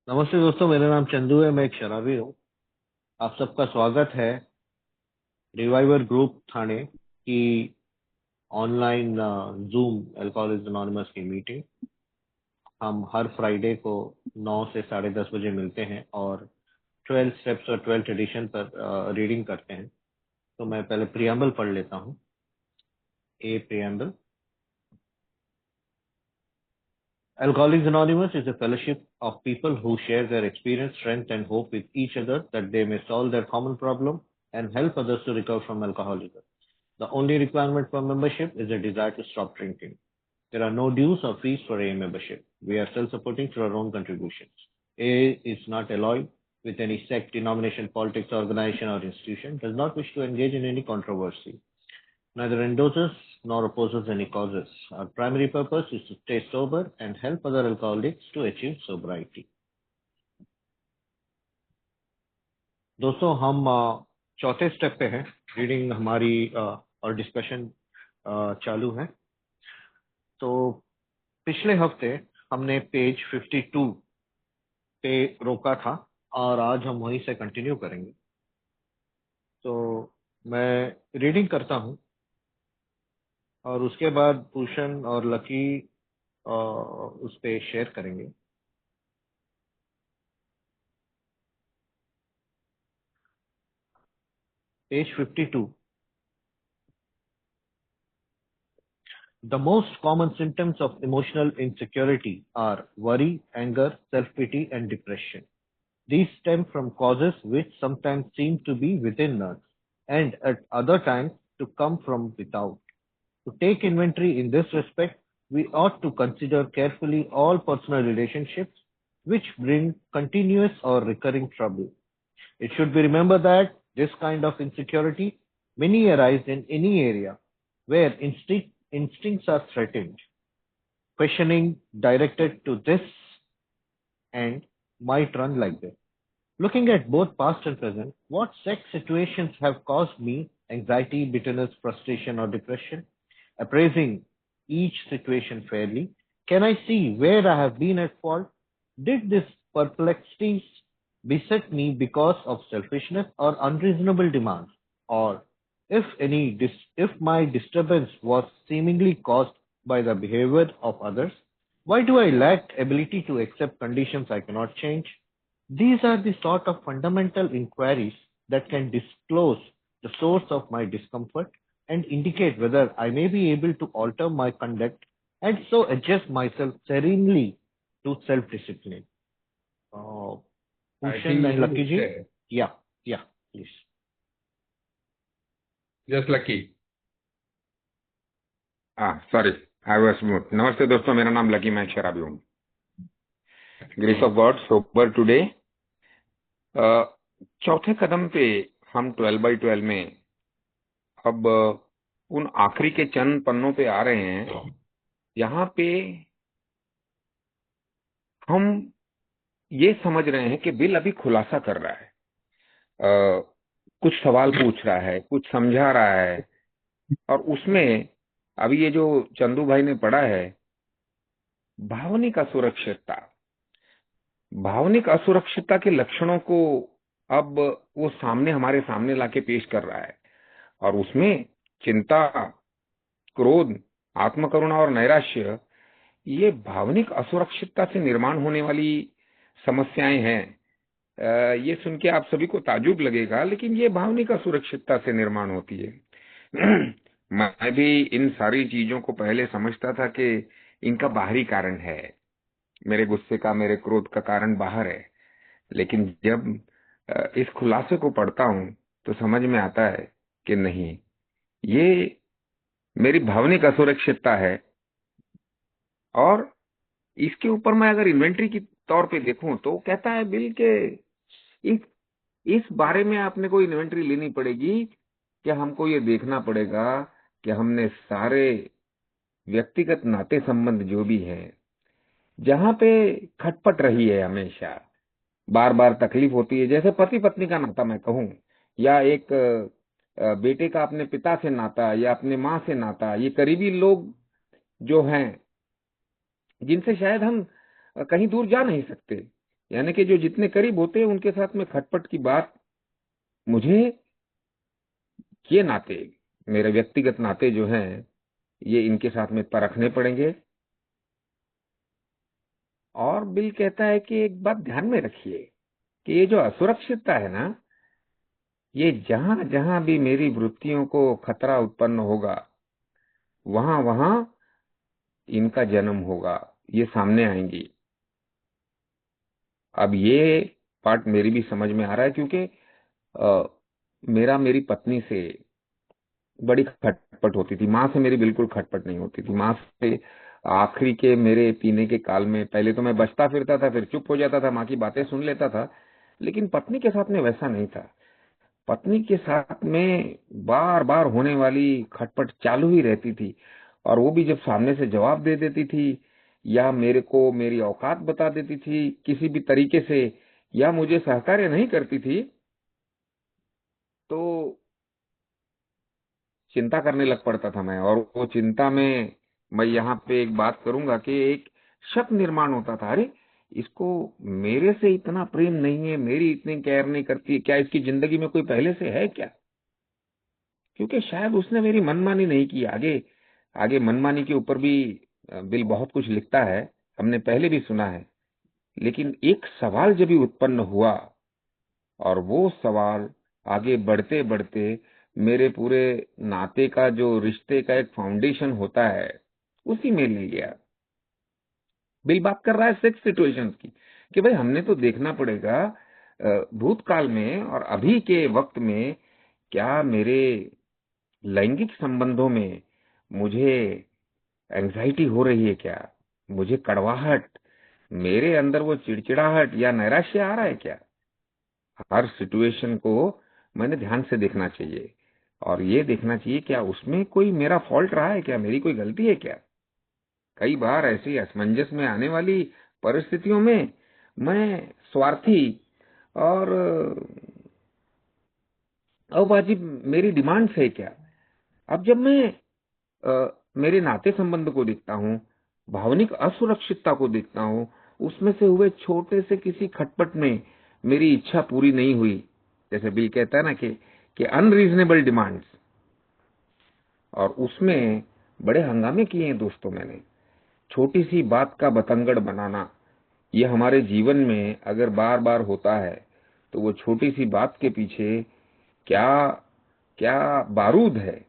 नमस्ते दोस्तों, मेरा नाम चंदू है। मैं एक शराबी हूँ। आप सबका स्वागत है रिवाइवर ग्रुप थाने की ऑनलाइन जूम अल्कोहलिक्स अनोनिमस की मीटिंग। हम हर फ्राइडे को 9 से 10:30 बजे मिलते हैं और 12 स्टेप्स और 12th एडिशन पर रीडिंग करते हैं। तो मैं पहले प्रियम्बल पढ़ लेता हूँ। ए preamble. Alcoholics Anonymous is a fellowship of people who share their experience, strength, and hope with each other that they may solve their common problem and help others to recover from alcoholism. The only requirement for membership is a desire to stop drinking. There are no dues or fees for AA membership. We are self-supporting through our own contributions. AA is not allied with any sect, denomination, politics, organization, or institution, does not wish to engage in any controversy, neither endorses nor opposes any causes. Our primary purpose is to stay sober and help other alcoholics to achieve sobriety. दोस्तों, हम चौथे step पे हैं। Reading हमारी और discussion चालू है। तो पिछले हफ्ते हमने पेज 52 पे रोका था और आज हम वहीं से कंटिन्यू करेंगे। तो मैं रीडिंग करता हूँ और उसके बाद भूषण और लकी उस पे शेयर करेंगे। Page 52। The most common symptoms of emotional insecurity are worry, anger, self-pity, and depression. These stem from causes which sometimes seem to be within us and at other times to come from without. To take inventory in this respect, we ought to consider carefully all personal relationships which bring continuous or recurring trouble. It should be remembered that this kind of insecurity many arise in any area where instincts are threatened. Questioning directed to this end might run like this. Looking at both past and present, what sex situations have caused me anxiety, bitterness, frustration, or depression? Appraising each situation fairly, can I see where I have been at fault? Did these perplexities beset me because of selfishness or unreasonable demands? Or if my disturbance was seemingly caused by the behavior of others, why do I lack ability to accept conditions I cannot change? These are the sort of fundamental inquiries that can disclose the source of my discomfort and indicate whether I may be able to alter my conduct and so adjust myself serenely to self-discipline. Uh, I Bhushan think and you Lucky would ji? say, Yeah, please. just lucky. Sorry, I was mute. नमस्ते दोस्तों, मेरा नाम lucky, मैं शराबी हूँ। Grace of God sober today. चौथे कदम पे हम 12/12 में अब उन आखिरी के चंद पन्नों पे आ रहे हैं। यहाँ पे हम ये समझ रहे हैं कि बिल अभी खुलासा कर रहा है, कुछ सवाल पूछ रहा है, कुछ समझा रहा है, और उसमें अभी ये जो चंदू भाई ने पढ़ा है, भावनिक असुरक्षितता, भावनिक असुरक्षितता के लक्षणों को अब वो हमारे सामने लाके पेश कर रहा है। और उसमें चिंता, क्रोध, आत्मकरुणा और नैराश्य, ये भावनिक असुरक्षितता से निर्माण होने वाली समस्याएं हैं। ये सुन के आप सभी को ताजुब लगेगा, लेकिन ये भावनिक असुरक्षितता से निर्माण होती है। मैं भी इन सारी चीजों को पहले समझता था कि इनका बाहरी कारण है, मेरे गुस्से का, मेरे क्रोध का कारण बाहर है। लेकिन जब इस खुलासे को पढ़ता हूं तो समझ में आता है कि नहीं, ये मेरी भावनिक असुरक्षितता है। और इसके ऊपर मैं अगर इन्वेंट्री की तौर पे देखूं तो कहता है बिल के इस इस बारे में आपने कोई इन्वेंट्री लेनी पड़ेगी कि हमको ये देखना पड़ेगा कि हमने सारे व्यक्तिगत नाते संबंध जो भी है, जहां पे खटपट रही है, हमेशा बार बार तकलीफ होती है, जैसे पति पत्नी का नाता मैं कहूं, या एक बेटे का अपने पिता से नाता, या अपने माँ से नाता, ये करीबी लोग जो हैं जिनसे शायद हम कहीं दूर जा नहीं सकते, यानी कि जो जितने करीब होते हैं उनके साथ में खटपट की बात मुझे, ये नाते, मेरे व्यक्तिगत नाते जो हैं, ये इनके साथ में परखने पड़ेंगे। और बिल कहता है कि एक बात ध्यान में रखिए कि ये जो असुरक्षितता है ना, ये जहां जहां भी मेरी वृत्तियों को खतरा उत्पन्न होगा, वहां वहां इनका जन्म होगा, ये सामने आएंगी। अब ये पार्ट मेरी भी समझ में आ रहा है, क्योंकि मेरी पत्नी से बड़ी खटपट होती थी, माँ से मेरी बिल्कुल खटपट नहीं होती थी। माँ से आखिरी के मेरे पीने के काल में पहले तो मैं बचता फिरता था, फिर चुप हो जाता था, माँ की बातें सुन लेता था, लेकिन पत्नी के साथ में वैसा नहीं था। पत्नी के साथ में बार बार होने वाली खटपट चालू ही रहती थी, और वो भी जब सामने से जवाब दे देती थी, या मेरे को मेरी औकात बता देती थी किसी भी तरीके से, या मुझे सहकार्य नहीं करती थी, तो चिंता करने लग पड़ता था मैं। और वो चिंता में मैं यहाँ पे एक बात करूंगा कि एक शक निर्माण होता था, अरे इसको मेरे से इतना प्रेम नहीं है, मेरी इतनी केयर नहीं करती, क्या इसकी जिंदगी में कोई पहले से है क्या? क्योंकि शायद उसने मेरी मनमानी नहीं की। आगे आगे मनमानी के ऊपर भी बिल बहुत कुछ लिखता है, हमने पहले भी सुना है। लेकिन एक सवाल जब भी उत्पन्न हुआ, और वो सवाल आगे बढ़ते बढ़ते मेरे पूरे नाते का, जो रिश्ते का एक फाउंडेशन होता है, उसी में ले गया। बिल बात कर रहा है सेक्स सिचुएशंस की, कि भाई हमने तो देखना पड़ेगा भूतकाल में और अभी के वक्त में क्या मेरे लैंगिक संबंधों में मुझे एंजाइटी हो रही है क्या, मुझे कड़वाहट, मेरे अंदर वो चिड़चिड़ाहट या नैराश्य आ रहा है क्या। हर सिचुएशन को मैंने ध्यान से देखना चाहिए, और ये देखना चाहिए क्या उसमें कोई मेरा फॉल्ट रहा है क्या, मेरी कोई गलती है क्या। कई बार ऐसी असमंजस में आने वाली परिस्थितियों में मैं स्वार्थी और अवाजिब मेरी डिमांड्स है क्या। अब जब मैं मेरे नाते संबंध को देखता हूँ, भावनिक असुरक्षितता को देखता हूँ, उसमें से हुए छोटे से किसी खटपट में मेरी इच्छा पूरी नहीं हुई, जैसे बिल कहता है ना कि अनरीजनेबल डिमांड्स, और उसमें बड़े हंगामे किए हैं दोस्तों मैंने। छोटी सी बात का बतंगड़ बनाना, ये हमारे जीवन में अगर बार बार होता है, तो वो छोटी सी बात के पीछे क्या क्या बारूद है,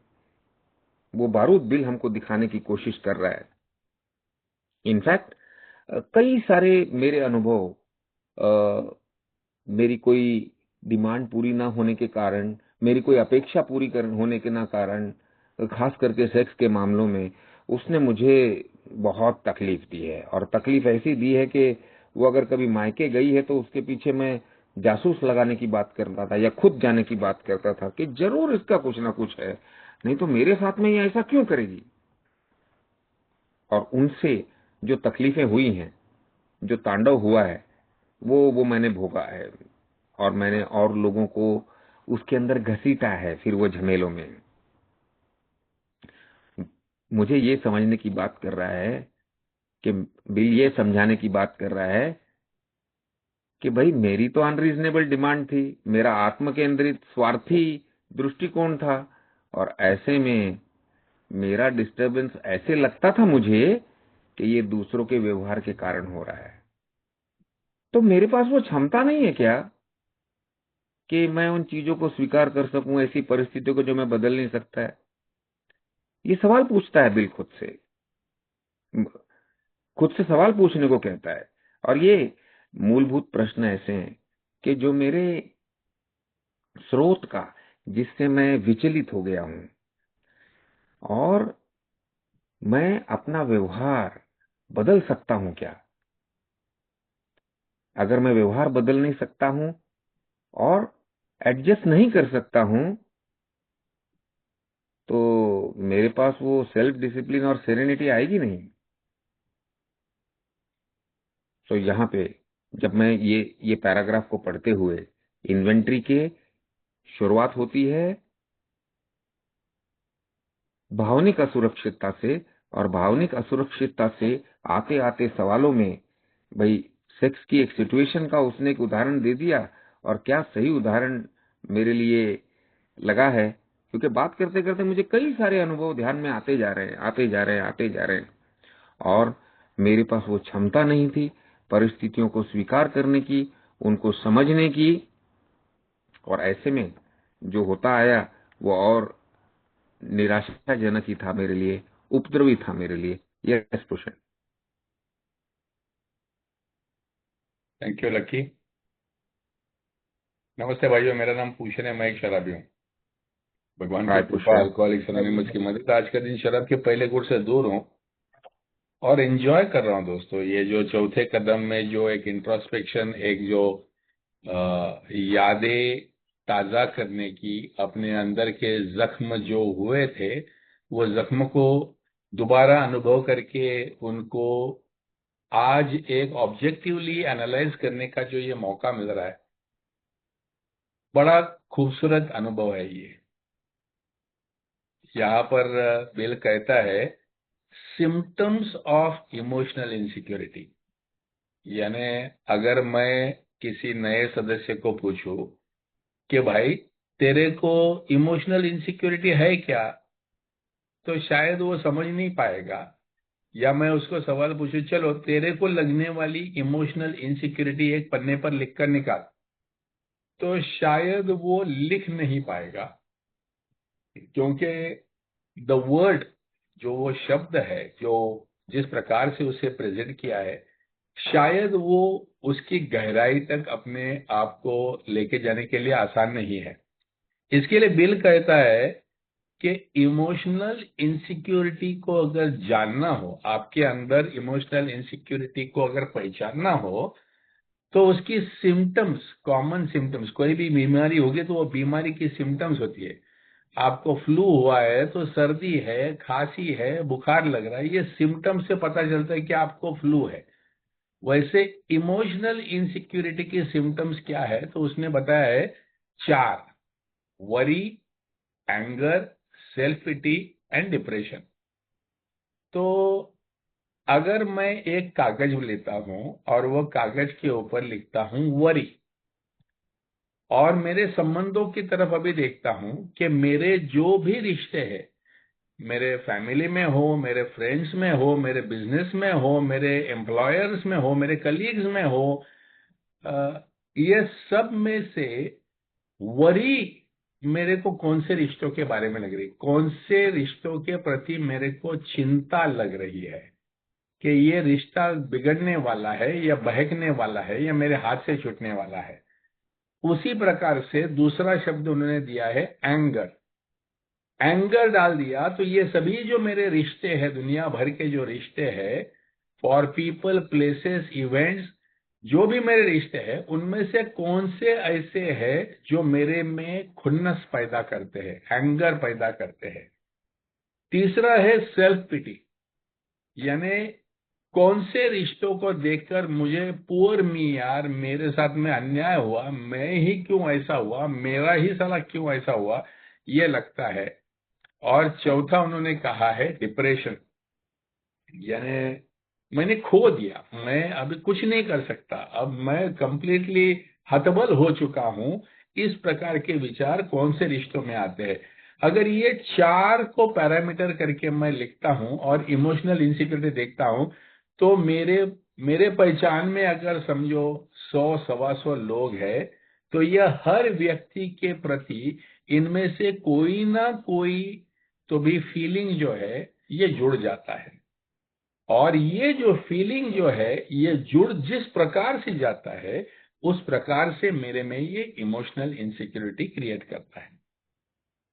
वो बारूद बिल हमको दिखाने की कोशिश कर रहा है। इनफैक्ट कई सारे मेरे अनुभव, मेरी कोई डिमांड पूरी ना होने के कारण, मेरी कोई अपेक्षा पूरी होने के ना कारण, खास करके सेक्स के मामलों में उसने मुझे बहुत तकलीफ दी है। और तकलीफ ऐसी दी है कि वो अगर कभी मायके गई है तो उसके पीछे मैं जासूस लगाने की बात करता था, या खुद जाने की बात करता था कि जरूर इसका कुछ ना कुछ है, नहीं तो मेरे साथ में ये ऐसा क्यों करेगी। और उनसे जो तकलीफें हुई हैं, जो तांडव हुआ है, वो मैंने भोगा है, और मैंने और लोगों को उसके अंदर घसीटा है। फिर वो झमेलों में मुझे ये समझने की बात कर रहा है कि बिल ये समझाने की बात कर रहा है कि भाई मेरी तो अनरीजनेबल डिमांड थी, मेरा आत्म केंद्रित स्वार्थी दृष्टिकोण था, और ऐसे में मेरा डिस्टरबेंस ऐसे लगता था मुझे कि ये दूसरों के व्यवहार के कारण हो रहा है। तो मेरे पास वो क्षमता नहीं है क्या कि मैं उन चीजों को स्वीकार कर सकूं, ऐसी परिस्थितियों को जो मैं बदल नहीं सकता है। ये सवाल पूछता है बिल खुद से सवाल पूछने को कहता है। और ये मूलभूत प्रश्न ऐसे हैं कि जो मेरे स्रोत का, जिससे मैं विचलित हो गया हूं, और मैं अपना व्यवहार बदल सकता हूं क्या। अगर मैं व्यवहार बदल नहीं सकता हूं और एडजस्ट नहीं कर सकता हूं, तो मेरे पास वो सेल्फ डिसिप्लिन और सेरेनिटी आएगी नहीं। तो यहाँ पे जब मैं ये पैराग्राफ को पढ़ते हुए, इन्वेंट्री के शुरुआत होती है भावनिक असुरक्षितता से, और भावनिक असुरक्षितता से आते आते सवालों में भाई सेक्स की एक सिचुएशन का उसने एक उदाहरण दे दिया, और क्या सही उदाहरण मेरे लिए लगा है, क्योंकि बात करते करते मुझे कई सारे अनुभव ध्यान में आते जा रहे हैं, आते जा रहे हैं, आते जा रहे हैं, और मेरे पास वो क्षमता नहीं थी परिस्थितियों को स्वीकार करने की, उनको समझने की, और ऐसे में जो होता आया वो और निराशाजनक ही था मेरे लिए, उपद्रवी था मेरे लिए। Yes Bhushan. Thank you lucky. नमस्ते भाइयों, मेरा नाम भूषण है, मैं एक शराबी हूँ। भगवान की हाय कृपा, भूषण। अल्कोहलिक्स एनोनिमस की मदद, आज का दिन शराब के पहले गुट से दूर हूँ और एंजॉय कर रहा हूँ दोस्तों। ये जो चौथे कदम में जो एक इंट्रोस्पेक्शन, एक जो यादें ताजा करने की, अपने अंदर के जख्म जो हुए थे वो जख्म को दोबारा अनुभव करके उनको आज एक ऑब्जेक्टिवली एनालाइज करने का जो ये मौका मिल रहा है, बड़ा खूबसूरत अनुभव है ये। यहाँ पर बिल कहता है सिम्टम्स ऑफ इमोशनल इनसिक्योरिटी, यानी अगर मैं किसी नए सदस्य को पूछूं कि भाई तेरे को इमोशनल इनसिक्योरिटी है क्या, तो शायद वो समझ नहीं पाएगा। या मैं उसको सवाल पूछूं, चलो तेरे को लगने वाली इमोशनल इनसिक्योरिटी एक पन्ने पर लिख कर निकाल, तो शायद वो लिख नहीं पाएगा, क्योंकि द वर्ड, जो वो शब्द है, जो जिस प्रकार से उसे प्रेजेंट किया है, शायद वो उसकी गहराई तक अपने आप को लेके जाने के लिए आसान नहीं है। इसके लिए बिल कहता है कि इमोशनल इनसिक्योरिटी को अगर जानना हो, आपके अंदर इमोशनल इनसिक्योरिटी को अगर पहचानना हो, तो उसकी सिम्टम्स, कॉमन सिम्टम्स, कोई भी बीमारी होगी तो वो बीमारी की सिम्टम्स होती है। आपको फ्लू हुआ है तो सर्दी है, खांसी है, बुखार लग रहा है, ये सिम्टम्स से पता चलता है कि आपको फ्लू है। वैसे इमोशनल इनसिक्योरिटी की सिम्टम्स क्या है, तो उसने बताया है 4: worry, anger, self pity and depression. तो अगर मैं एक कागज लेता हूं और वो कागज के ऊपर लिखता हूं वरी, और मेरे संबंधों की तरफ अभी देखता हूं कि मेरे जो भी रिश्ते हैं, मेरे फैमिली में हो, मेरे फ्रेंड्स में हो, मेरे बिजनेस में हो, मेरे एम्प्लॉयर्स में हो, मेरे कलीग्स में हो, ये सब में से वरी मेरे को कौन से रिश्तों के बारे में लग रही, कौन से रिश्तों के प्रति मेरे को चिंता लग रही है कि ये रिश्ता बिगड़ने वाला है या बहकने वाला है या मेरे हाथ से छूटने वाला है। उसी प्रकार से दूसरा शब्द उन्होंने दिया है एंगर। एंगर डाल दिया तो ये सभी जो मेरे रिश्ते हैं, दुनिया भर के जो रिश्ते हैं, फॉर पीपल, प्लेसेस, इवेंट्स, जो भी मेरे रिश्ते हैं, उनमें से कौन से ऐसे हैं जो मेरे में खुन्नस पैदा करते हैं, एंगर पैदा करते हैं। तीसरा है सेल्फ पिटी, यानी कौन से रिश्तों को देखकर मुझे पुअर मी, यार मेरे साथ में अन्याय हुआ, मैं ही क्यों ऐसा हुआ, मेरा ही साला क्यों ऐसा हुआ, ये लगता है। और चौथा उन्होंने कहा है डिप्रेशन, यानी मैंने खो दिया, मैं अभी कुछ नहीं कर सकता, अब मैं कंप्लीटली हतबल हो चुका हूं। इस प्रकार के विचार कौन से रिश्तों में आते हैं। अगर ये 4 को पैरामीटर करके मैं लिखता हूं और इमोशनल इनसिक्योरिटी देखता हूं, तो मेरे मेरे पहचान में अगर समझो 100 सवा 100 लोग हैं, तो यह हर व्यक्ति के प्रति इनमें से कोई ना कोई तो भी फीलिंग जो है ये जुड़ जाता है। और ये जो फीलिंग जो है ये जुड़ जिस प्रकार से जाता है, उस प्रकार से मेरे में ये इमोशनल इनसिक्योरिटी क्रिएट करता है।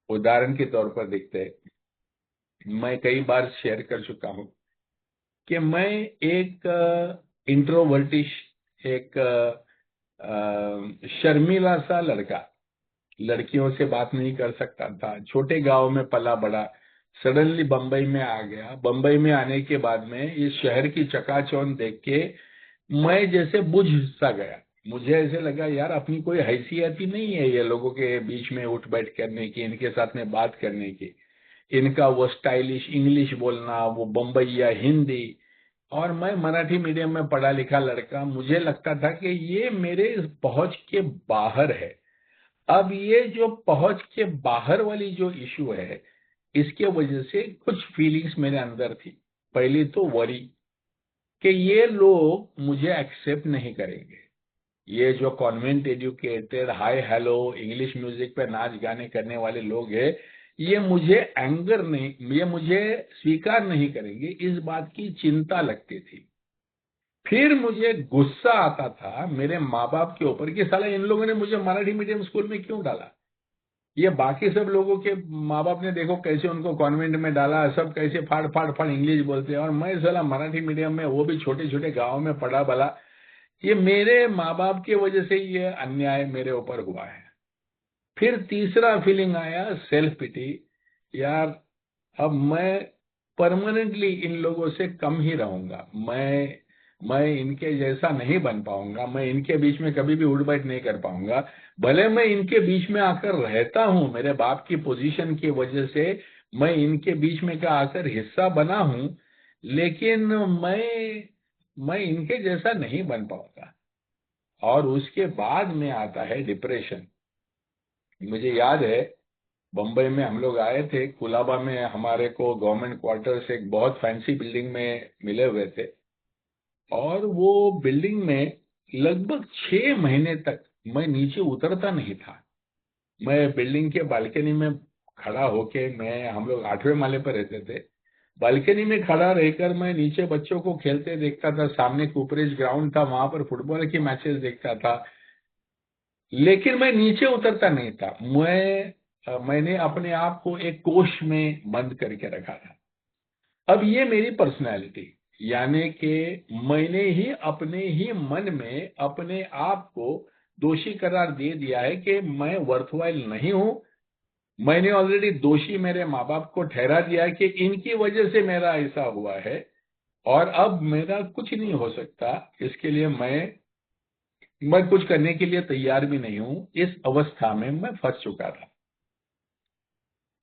उदाहरण के तौर पर देखते हैं, मैं कई बार शेयर कर चुका हूं कि मैं एक इंट्रोवर्टिश, एक शर्मीला सा लड़का, लड़कियों से बात नहीं कर सकता था, छोटे गांव में पला बड़ा, सडनली बंबई में आ गया। बंबई में आने के बाद में इस शहर की चकाचौंध देख के मैं जैसे बुझ सा गया। मुझे ऐसे लगा यार अपनी कोई हैसियत ही नहीं है ये लोगों के बीच में उठ बैठ करने की, इनके साथ में बात करने की, इनका वो स्टाइलिश इंग्लिश बोलना, वो बम्बईया हिंदी, और मैं मराठी मीडियम में पढ़ा लिखा लड़का, मुझे लगता था कि ये मेरे पहुंच के बाहर है। अब ये जो पहुंच के बाहर वाली जो इशू है, इसके वजह से कुछ फीलिंग्स मेरे अंदर थी। पहली तो वरी कि ये लोग मुझे एक्सेप्ट नहीं करेंगे। ये जो convent educated hi hello English music पे नाच गाने करने वाले लोग हैं, ये मुझे एंगर नहीं, ये मुझे स्वीकार नहीं करेंगे, इस बात की चिंता लगती थी। फिर मुझे गुस्सा आता था मेरे माँ बाप के ऊपर कि साला इन लोगों ने मुझे मराठी मीडियम स्कूल में क्यों डाला। ये बाकी सब लोगों के माँ बाप ने देखो कैसे उनको कॉन्वेंट में डाला, सब कैसे फाड़ फाड़ फाड़ इंग्लिश बोलते हैं, और मैं साला मराठी मीडियम में, वो भी छोटे छोटे गाँव में पढ़ा भला। ये मेरे माँ बाप की वजह से ये अन्याय मेरे ऊपर हुआ है। फिर तीसरा फीलिंग आया सेल्फ पिटी। यार, अब मैं परमानेंटली इन लोगों से कम ही रहूंगा। मैं इनके जैसा नहीं बन पाऊंगा, मैं इनके बीच में कभी भी उठ बैठ नहीं कर पाऊंगा। भले मैं इनके बीच में आकर रहता हूं, मेरे बाप की पोजीशन की वजह से मैं इनके बीच में का आकर हिस्सा बना हूं, लेकिन मैं इनके जैसा नहीं बन पाऊंगा। और उसके बाद में आता है डिप्रेशन। मुझे याद है, बम्बई में हम लोग आए थे, कुलाबा में हमारे को गवर्नमेंट क्वार्टर्स एक बहुत फैंसी बिल्डिंग में मिले हुए थे, और वो बिल्डिंग में लगभग 6 महीने तक मैं नीचे उतरता नहीं था। मैं बिल्डिंग के बालकनी में खड़ा होके, मैं, हम लोग 8वें माले पर रहते थे, बालकनी में खड़ा रहकर मैं नीचे बच्चों को खेलते देखता था। सामने कुपरेज ग्राउंड था, वहां पर फुटबॉल की मैचेस देखता था, लेकिन मैं नीचे उतरता नहीं था। मैंने अपने आप को एक कोष में बंद करके रखा था। अब ये मेरी पर्सनैलिटी, यानी कि मैंने ही अपने ही मन में अपने आप को दोषी करार दे दिया है कि मैं वर्थवाइल नहीं हूं। मैंने ऑलरेडी दोषी मेरे माँ बाप को ठहरा दिया है कि इनकी वजह से मेरा ऐसा हुआ है, और अब मेरा कुछ नहीं हो सकता। इसके लिए मैं कुछ करने के लिए तैयार भी नहीं हूं। इस अवस्था में मैं फंस चुका था।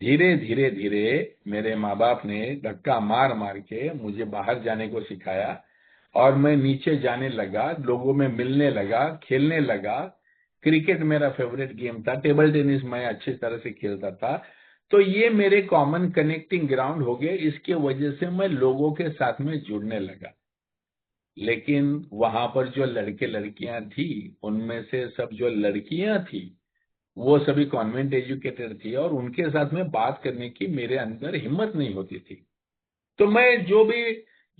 धीरे धीरे धीरे मेरे माँ बाप ने धक्का मार मार के मुझे बाहर जाने को सिखाया, और मैं नीचे जाने लगा, लोगों में मिलने लगा, खेलने लगा। क्रिकेट मेरा फेवरेट गेम था, टेबल टेनिस मैं अच्छी तरह से खेलता था। तो ये मेरे कॉमन कनेक्टिंग ग्राउंड हो गए। इसके वजह से मैं लोगों के साथ में जुड़ने लगा। लेकिन वहां पर जो लड़के लड़कियां थी, उनमें से सब जो लड़कियां थी वो सभी कॉन्वेंट एजुकेटेड थी, और उनके साथ में बात करने की मेरे अंदर हिम्मत नहीं होती थी। तो मैं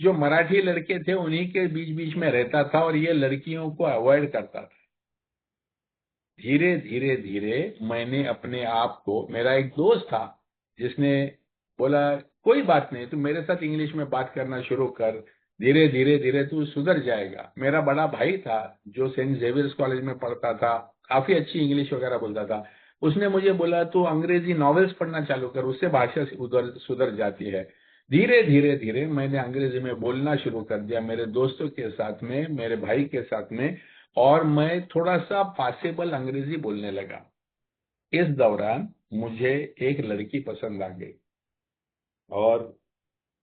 जो मराठी लड़के थे उन्हीं के बीच बीच में रहता था, और ये लड़कियों को अवॉइड करता था। धीरे धीरे धीरे मैंने अपने आप को, मेरा एक दोस्त था जिसने बोला कोई बात नहीं, तू मेरे साथ इंग्लिश में बात करना शुरू कर, धीरे धीरे धीरे तू सुधर जाएगा। मेरा बड़ा भाई था जो सेंट जेवियर्स कॉलेज में पढ़ता था, काफी अच्छी इंग्लिश वगैरह बोलता था। उसने मुझे बोला तू अंग्रेजी नॉवेल्स पढ़ना चालू कर, उससे भाषा सुधर सुधर जाती है। धीरे धीरे धीरे मैंने अंग्रेजी में बोलना शुरू कर दिया, मेरे दोस्तों के साथ में, मेरे भाई के साथ में, और मैं थोड़ा सा पॉसिबल अंग्रेजी बोलने लगा। इस दौरान मुझे एक लड़की पसंद आ गई, और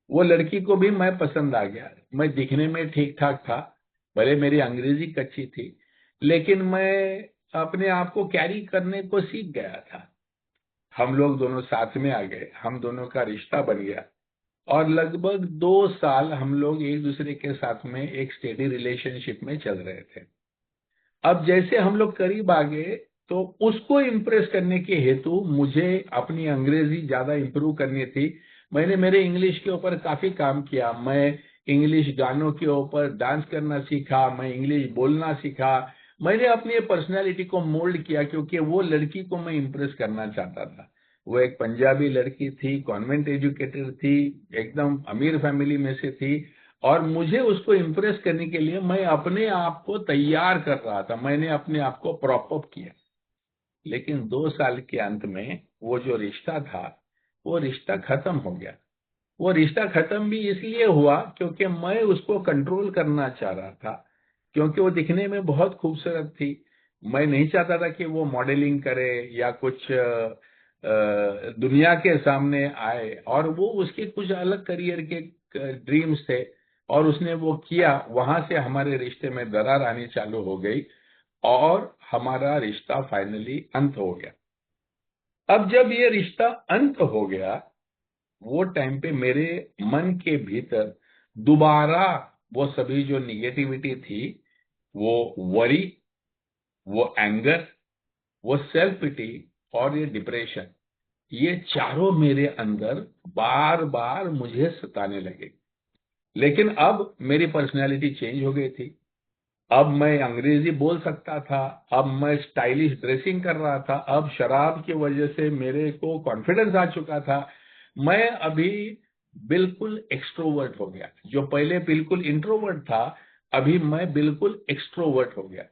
वो लड़की को भी मैं पसंद आ गया। मैं दिखने में ठीक ठाक था, भले मेरी अंग्रेजी कच्ची थी, लेकिन मैं अपने आप को कैरी करने को सीख गया था। हम लोग दोनों साथ में आ गए, हम दोनों का रिश्ता बन गया, और लगभग 2 साल हम लोग एक दूसरे के साथ में एक स्टेडी रिलेशनशिप में चल रहे थे। अब जैसे हम लोग करीब आ गए, तो उसको इम्प्रेस करने के हेतु मुझे अपनी अंग्रेजी ज्यादा इंप्रूव करनी थी। मैंने मेरे इंग्लिश के ऊपर काफी काम किया। मैं इंग्लिश गानों के ऊपर डांस करना सीखा, मैं इंग्लिश बोलना सीखा। मैंने अपनी पर्सनैलिटी को मोल्ड किया, क्योंकि वो लड़की को मैं इम्प्रेस करना चाहता था। वो एक पंजाबी लड़की थी, कॉन्वेंट एजुकेटेड थी, एकदम अमीर फैमिली में से थी, और मुझे उसको इम्प्रेस करने के लिए मैं अपने आप को तैयार कर रहा था। मैंने अपने आप को प्रॉप अप किया। लेकिन 2 साल के अंत में वो जो रिश्ता था, वो रिश्ता खत्म हो गया। वो रिश्ता खत्म भी इसलिए हुआ क्योंकि मैं उसको कंट्रोल करना चाह रहा था, क्योंकि वो दिखने में बहुत खूबसूरत थी। मैं नहीं चाहता था कि वो मॉडलिंग करे या कुछ दुनिया के सामने आए, और वो उसके कुछ अलग करियर के ड्रीम्स थे, और उसने वो किया, वहां से हमारे रिश्ते में दरार आनी चालू हो गई और हमारा रिश्ता फाइनली अंत हो गया। अब जब ये रिश्ता अंत हो गया, वो टाइम पे मेरे मन के भीतर दोबारा वो सभी जो निगेटिविटी थी, वो वरी, वो एंगर, वो सेल्फ पिटी और ये डिप्रेशन, ये चारों मेरे अंदर बार बार मुझे सताने लगे। लेकिन अब मेरी पर्सनैलिटी चेंज हो गई थी। अब मैं अंग्रेजी बोल सकता था, अब मैं स्टाइलिश ड्रेसिंग कर रहा था, अब शराब की वजह से मेरे को कॉन्फिडेंस आ चुका था। मैं अभी बिल्कुल एक्सट्रोवर्ट हो गया। जो पहले बिल्कुल इंट्रोवर्ट था, अभी मैं बिल्कुल एक्सट्रोवर्ट हो गया।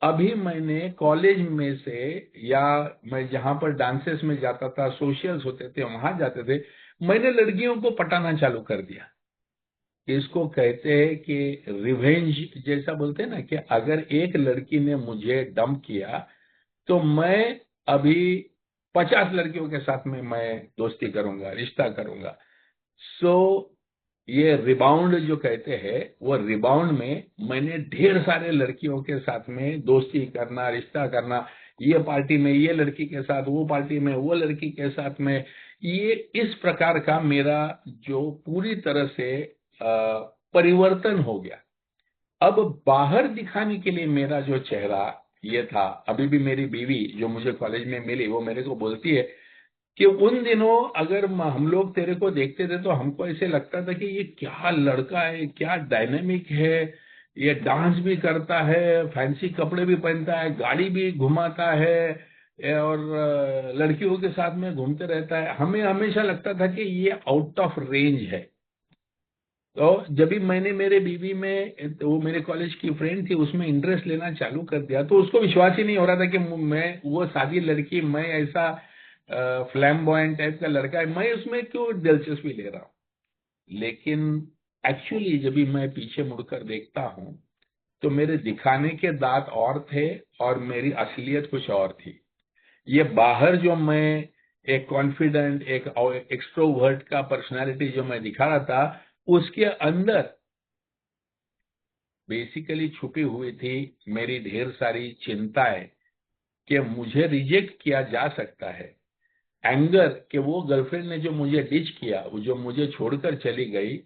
अभी मैंने कॉलेज में से, या मैं जहां पर डांसेस में जाता था, सोशल्स होते थे, वहां जाते थे, मैंने लड़कियों को पटाना चालू कर दिया। इसको कहते हैं कि रिवेंज जैसा बोलते हैं ना, कि अगर एक लड़की ने मुझे डंप किया तो मैं अभी 50 लड़कियों के साथ में मैं दोस्ती करूंगा, रिश्ता करूंगा। सो ये रिबाउंड जो कहते हैं, वो रिबाउंड में मैंने ढेर सारे लड़कियों के साथ में दोस्ती करना, रिश्ता करना, ये पार्टी में ये लड़की के साथ, वो पार्टी में वो लड़की के साथ में, ये इस प्रकार का मेरा जो पूरी तरह से परिवर्तन हो गया। अब बाहर दिखाने के लिए मेरा जो चेहरा ये था, अभी भी मेरी बीवी जो मुझे कॉलेज में मिली, वो मेरे को बोलती है कि उन दिनों अगर हम लोग तेरे को देखते थे तो हमको ऐसे लगता था कि ये क्या लड़का है, क्या डायनेमिक है, ये डांस भी करता है, फैंसी कपड़े भी पहनता है, गाड़ी भी घुमाता है, और लड़कियों के साथ में घूमते रहता है। हमें हमेशा लगता था कि ये आउट ऑफ रेंज है। तो जब भी मैंने मेरे बीवी में, वो मेरे कॉलेज की फ्रेंड थी, उसमें इंटरेस्ट लेना चालू कर दिया, तो उसको विश्वास ही नहीं हो रहा था कि मैं वो सादी लड़की, मैं ऐसा फ्लैम्बॉयंट टाइप का लड़का है, मैं उसमें क्यों दिलचस्पी ले रहा हूँ। लेकिन एक्चुअली जब भी मैं पीछे मुड़कर देखता हूँ तो मेरे दिखाने के दांत और थे और मेरी असलियत कुछ और थी। ये बाहर जो मैं एक कॉन्फिडेंट, एक एक्सट्रोवर्ट का पर्सनालिटी जो मैं दिखा रहा था, उसके अंदर बेसिकली छुपी हुई थी मेरी ढेर सारी चिंताएं कि मुझे रिजेक्ट किया जा सकता है। एंगर कि वो गर्लफ्रेंड ने जो मुझे डिच किया, वो जो मुझे छोड़कर चली गई,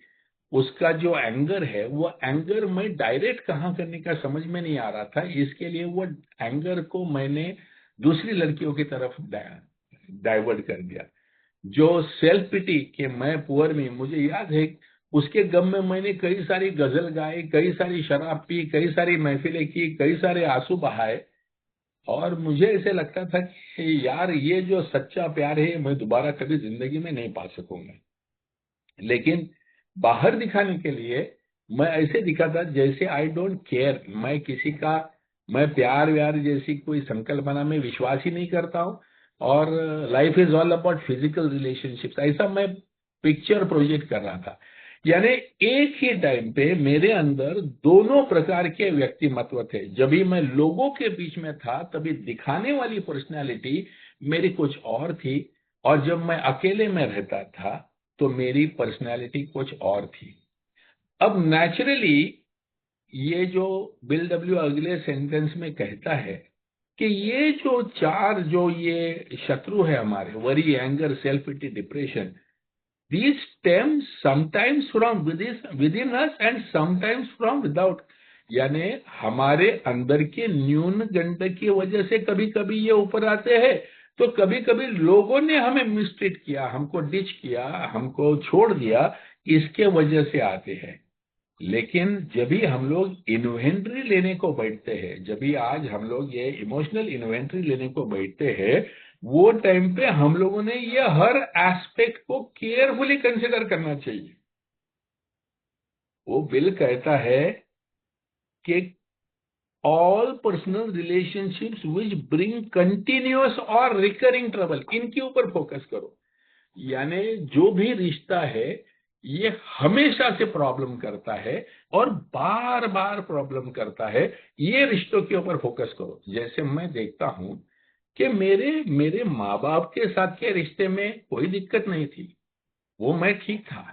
उसका जो एंगर है, वो एंगर मैं डायरेक्ट कहाँ करने का समझ में नहीं आ रहा था। इसके लिए वो एंगर को मैंने दूसरी लड़कियों की तरफ डाइवर्ट कर दिया। जो सेल्फ पिटी कि मैं पुअर में, मुझे याद है उसके गम में मैंने कई सारी गजल गाई, कई सारी शराब पी, कई सारी महफिलें की, कई सारे आंसू बहाए, और मुझे ऐसे लगता था कि यार ये जो सच्चा प्यार है मैं दोबारा कभी जिंदगी में नहीं पा सकूंगा। लेकिन बाहर दिखाने के लिए मैं ऐसे दिखा था जैसे आई डोंट केयर, मैं किसी का, मैं प्यार व्यार जैसी कोई संकल्पना में विश्वास ही नहीं करता हूँ, और life is all about physical relationships, ऐसा मैं पिक्चर प्रोजेक्ट कर रहा था। यानी एक ही टाइम पे मेरे अंदर दोनों प्रकार के व्यक्तिमत्व थे। जब भी मैं लोगों के बीच में था तभी दिखाने वाली पर्सनैलिटी मेरी कुछ और थी, और जब मैं अकेले में रहता था तो मेरी पर्सनैलिटी कुछ और थी। अब नेचुरली ये जो बिल डब्ल्यू अगले सेंटेंस में कहता है कि ये जो चार जो ये शत्रु है हमारे, worry, anger, self pity, depression, these stem sometimes from within us and sometimes from without। यानी हमारे अंदर के न्यून गंध की वजह से कभी कभी ये ऊपर आते हैं, तो कभी कभी लोगों ने हमें मिसट्रीट किया, हमको डिच किया, हमको छोड़ दिया, इसके वजह से आते हैं। लेकिन जब भी हम लोग इन्वेंट्री लेने को बैठते हैं, जब भी आज हम लोग ये इमोशनल इन्वेंट्री लेने को बैठते हैं, वो टाइम पे हम लोगों ने ये हर एस्पेक्ट को केयरफुली कंसिडर करना चाहिए। वो बिल कहता है कि ऑल पर्सनल रिलेशनशिप्स विच ब्रिंग कंटिन्यूअस और रिकरिंग ट्रबल, इनके ऊपर फोकस करो। यानी जो भी रिश्ता है ये हमेशा से प्रॉब्लम करता है और बार बार प्रॉब्लम करता है, ये रिश्तों के ऊपर फोकस करो। जैसे मैं देखता हूं कि मेरे मेरे माँ बाप के साथ के रिश्ते में कोई दिक्कत नहीं थी, वो मैं ठीक था।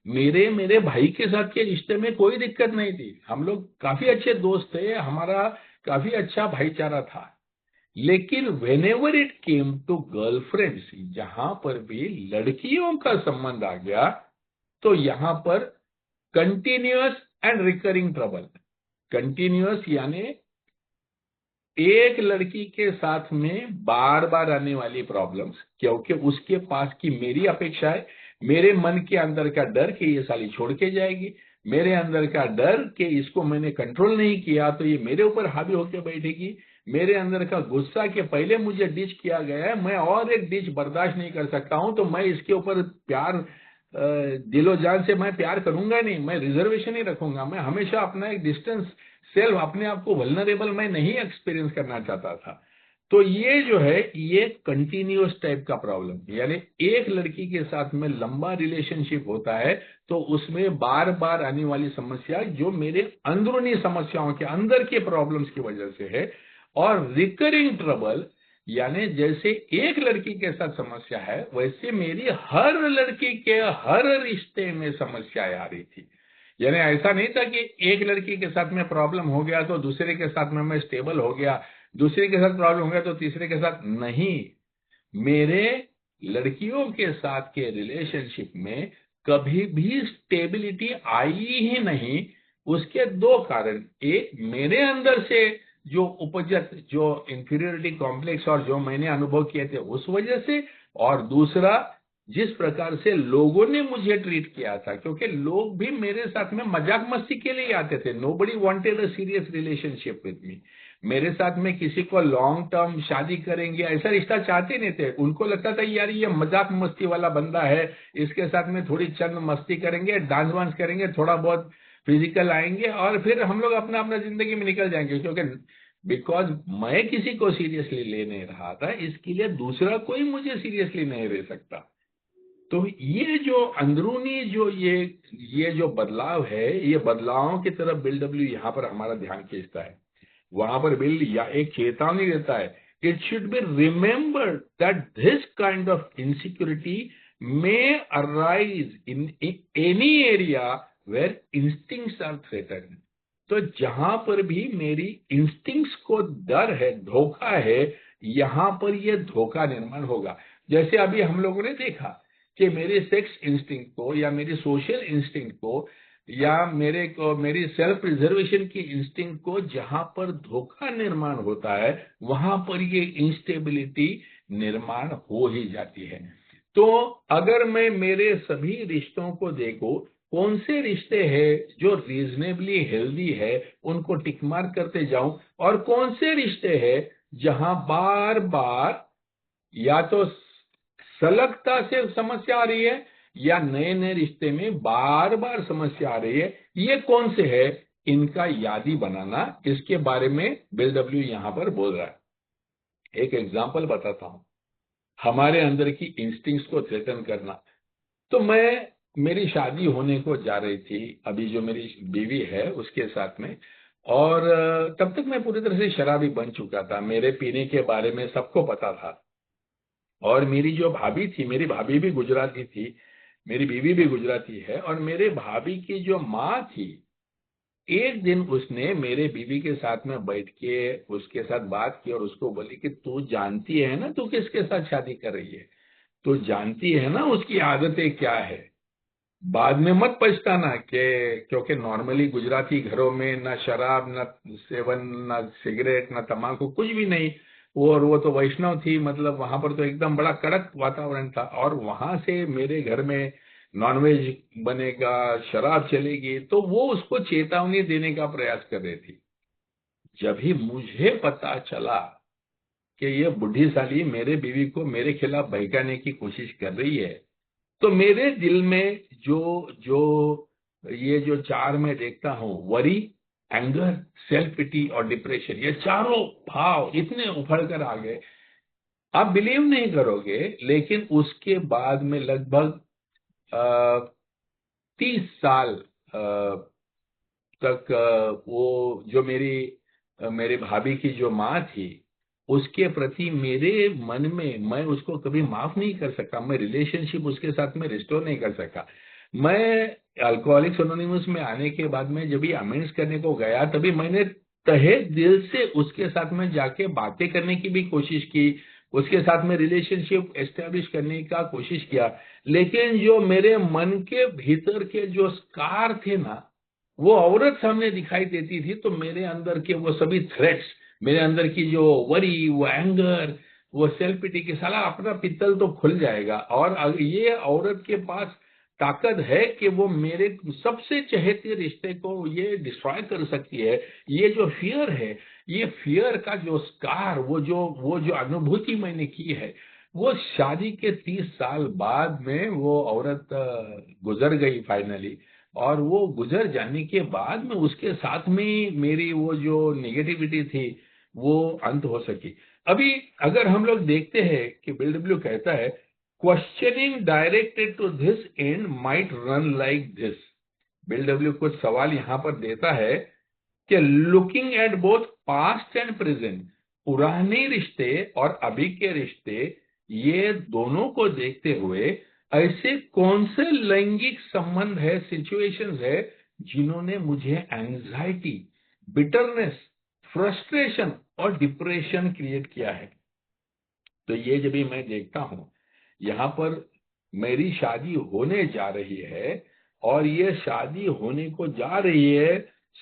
मेरे भाई के साथ के रिश्ते में कोई दिक्कत नहीं थी, हम लोग काफी अच्छे दोस्त थे, हमारा काफी अच्छा भाईचारा था। लेकिन whenever it came to girlfriends, जहां पर भी लड़कियों का संबंध आ गया, तो यहां पर continuous and recurring trouble. Continuous यानी एक लड़की के साथ में बार बार आने वाली प्रॉब्लम्स, क्योंकि उसके पास की मेरी अपेक्षा है, मेरे मन के अंदर का डर कि ये साली छोड़ के जाएगी, मेरे अंदर का डर कि इसको मैंने कंट्रोल नहीं किया तो ये मेरे ऊपर हावी होकर बैठेगी, मेरे अंदर का गुस्सा कि पहले मुझे डिच किया गया है, मैं और एक डिच बर्दाश्त नहीं कर सकता हूं, तो मैं इसके ऊपर प्यार दिलो जान से मैं प्यार करूंगा नहीं, मैं रिजर्वेशन ही रखूंगा, मैं हमेशा अपना एक डिस्टेंस, सेल्फ, अपने आप को वल्नरेबल मैं नहीं एक्सपीरियंस करना चाहता था। तो ये जो है ये कंटिन्यूअस टाइप का प्रॉब्लम, यानी एक लड़की के साथ में लंबा रिलेशनशिप होता है तो उसमें बार बार आने वाली समस्या जो मेरे अंदरूनी समस्याओं के अंदर के प्रॉब्लम्स की वजह से है। और रिकरिंग ट्रबल यानी जैसे एक लड़की के साथ समस्या है, वैसे मेरी हर लड़की के हर रिश्ते में समस्याएं आ रही थी। यानी ऐसा नहीं था कि एक लड़की के साथ में प्रॉब्लम हो गया तो दूसरे के साथ में मैं स्टेबल हो गया, दूसरे के साथ प्रॉब्लम हो गया तो तीसरे के साथ नहीं। मेरे लड़कियों के साथ के रिलेशनशिप में कभी भी स्टेबिलिटी आई ही नहीं। उसके दो कारण, एक मेरे अंदर से जो उपजत जो इंफीरियरिटी कॉम्प्लेक्स और जो मैंने अनुभव किए थे उस वजह से, और दूसरा जिस प्रकार से लोगों ने मुझे ट्रीट किया था, क्योंकि लोग भी मेरे साथ में मजाक मस्ती के लिए आते थे। Nobody wanted a serious relationship with me. मेरे साथ में किसी को लॉन्ग टर्म शादी करेंगे ऐसा रिश्ता चाहते नहीं थे। उनको लगता था यार ये मजाक मस्ती वाला बंदा है, इसके साथ में थोड़ी चंद मस्ती करेंगे, डांस वांस करेंगे, थोड़ा बहुत फिजिकल आएंगे और फिर हम लोग अपना अपना जिंदगी में निकल जाएंगे। क्योंकि बिकॉज मैं किसी को सीरियसली ले नहीं रहा था, इसके लिए दूसरा कोई मुझे सीरियसली नहीं ले सकता। तो ये जो अंदरूनी जो ये जो बदलाव है, ये बदलावों की तरफ बिल डब्ल्यू यहाँ पर हमारा ध्यान खींचता है। वहां पर बिल या एक चेतावनी देता है, it should be remembered that this kind of insecurity may arise in any area where instincts are threatened. तो जहां पर भी मेरी इंस्टिंक्ट्स को डर है, धोखा है, यहां पर यह धोखा निर्माण होगा। जैसे अभी हम लोगों ने देखा कि मेरे सेक्स इंस्टिंक्ट को या मेरी सोशल इंस्टिंक्ट को या मेरी सेल्फ प्रिजर्वेशन की इंस्टिंक्ट को जहां पर धोखा निर्माण होता है, वहां पर ये इंस्टेबिलिटी निर्माण हो ही जाती है। तो अगर मैं मेरे सभी रिश्तों को देखो, कौन से रिश्ते हैं जो रीजनेबली हेल्दी है उनको टिक मार्क करते जाऊं, और कौन से रिश्ते हैं जहां बार बार या तो सलगता से समस्या आ रही है या नए नए रिश्ते में बार बार समस्या आ रही है, ये कौन से है, इनका यादी बनाना, इसके बारे में बिल डब्ल्यू यहां पर बोल रहा है। एक एग्जांपल बताता हूं, हमारे अंदर की इंस्टिंक्ट्स को थ्रेटन करना। तो मेरी शादी होने को जा रही थी, अभी जो मेरी बीवी है उसके साथ में, और तब तक मैं पूरी तरह से शराबी बन चुका था। मेरे पीने के बारे में सबको पता था। और मेरी जो भाभी थी, मेरी भाभी भी गुजराती थी, मेरी बीवी भी गुजराती है, और मेरे भाभी की जो माँ थी, एक दिन उसने मेरे बीवी के साथ में बैठ के उसके साथ बात की और उसको बोली कि तू जानती है ना तू किसके साथ शादी कर रही है, तू जानती है ना उसकी आदतें क्या है, बाद में मत पछताना। क्योंकि नॉर्मली गुजराती घरों में ना शराब, ना सेवन, ना सिगरेट, ना तंबाकू, कुछ भी नहीं। और वो तो वैष्णव थी, मतलब वहां पर तो एकदम बड़ा कड़क वातावरण था, और वहां से मेरे घर में नॉनवेज बनेगा, शराब चलेगी, तो वो उसको चेतावनी देने का प्रयास कर रही थी। जब ही मुझे पता चला कि ये बुढ़ी साली मेरे बीवी को मेरे खिलाफ बहकाने की कोशिश कर रही है, तो मेरे दिल में जो जो ये जो चार मैं देखता हूं, वरी, एंगर, सेल्फ पिटी और डिप्रेशन, ये चारों भाव इतने उभर कर आ गए, आप बिलीव नहीं करोगे। लेकिन उसके बाद में लगभग 30 साल तक वो जो मेरे भाभी की जो माँ थी, उसके प्रति मेरे मन में, मैं उसको कभी माफ नहीं कर सका, मैं रिलेशनशिप उसके साथ में रिस्टोर नहीं कर सका। मैं अल्कोहलिक्स एनोनिमस में आने के बाद में जब ये अमेंड्स करने को गया, तभी मैंने तहे दिल से उसके साथ में जाके बातें करने की भी कोशिश की, उसके साथ में रिलेशनशिप एस्टेब्लिश करने का कोशिश किया। लेकिन जो मेरे मन के भीतर के जो स्कार थे ना, वो औरत सामने दिखाई देती थी, तो मेरे अंदर के वो सभी थ्रेट्स, मेरे अंदर की जो वरी, वो एंगर, वो सेल्फ पिटी की, साला अपना पित्तल तो खुल जाएगा। और ये औरत के पास ताकत है कि वो मेरे सबसे चहेते रिश्ते को ये डिस्ट्रॉय कर सकती है। ये जो फियर है, ये फियर का जो स्कार, वो जो अनुभूति मैंने की है, वो शादी के 30 साल बाद में वो औरत गुजर गई फाइनली। और वो गुजर जाने के बाद में उसके साथ में मेरी वो जो नेगेटिविटी थी वो अंत हो सकी। अभी अगर हम लोग देखते हैं कि बिल डब्ल्यू कहता है, questioning directed to this end might run like this. Bill W कुछ सवाल यहां पर देता है कि looking at both past and present, पुराने रिश्ते और अभी के रिश्ते, ये दोनों को देखते हुए ऐसे कौन से लैंगिक संबंध है, सिचुएशंस है, जिन्होंने मुझे एंजाइटी, बिटरनेस, फ्रस्ट्रेशन और डिप्रेशन क्रिएट किया है। तो ये जब भी मैं देखता हूं, यहां पर मेरी शादी होने जा रही है, और ये शादी होने को जा रही है,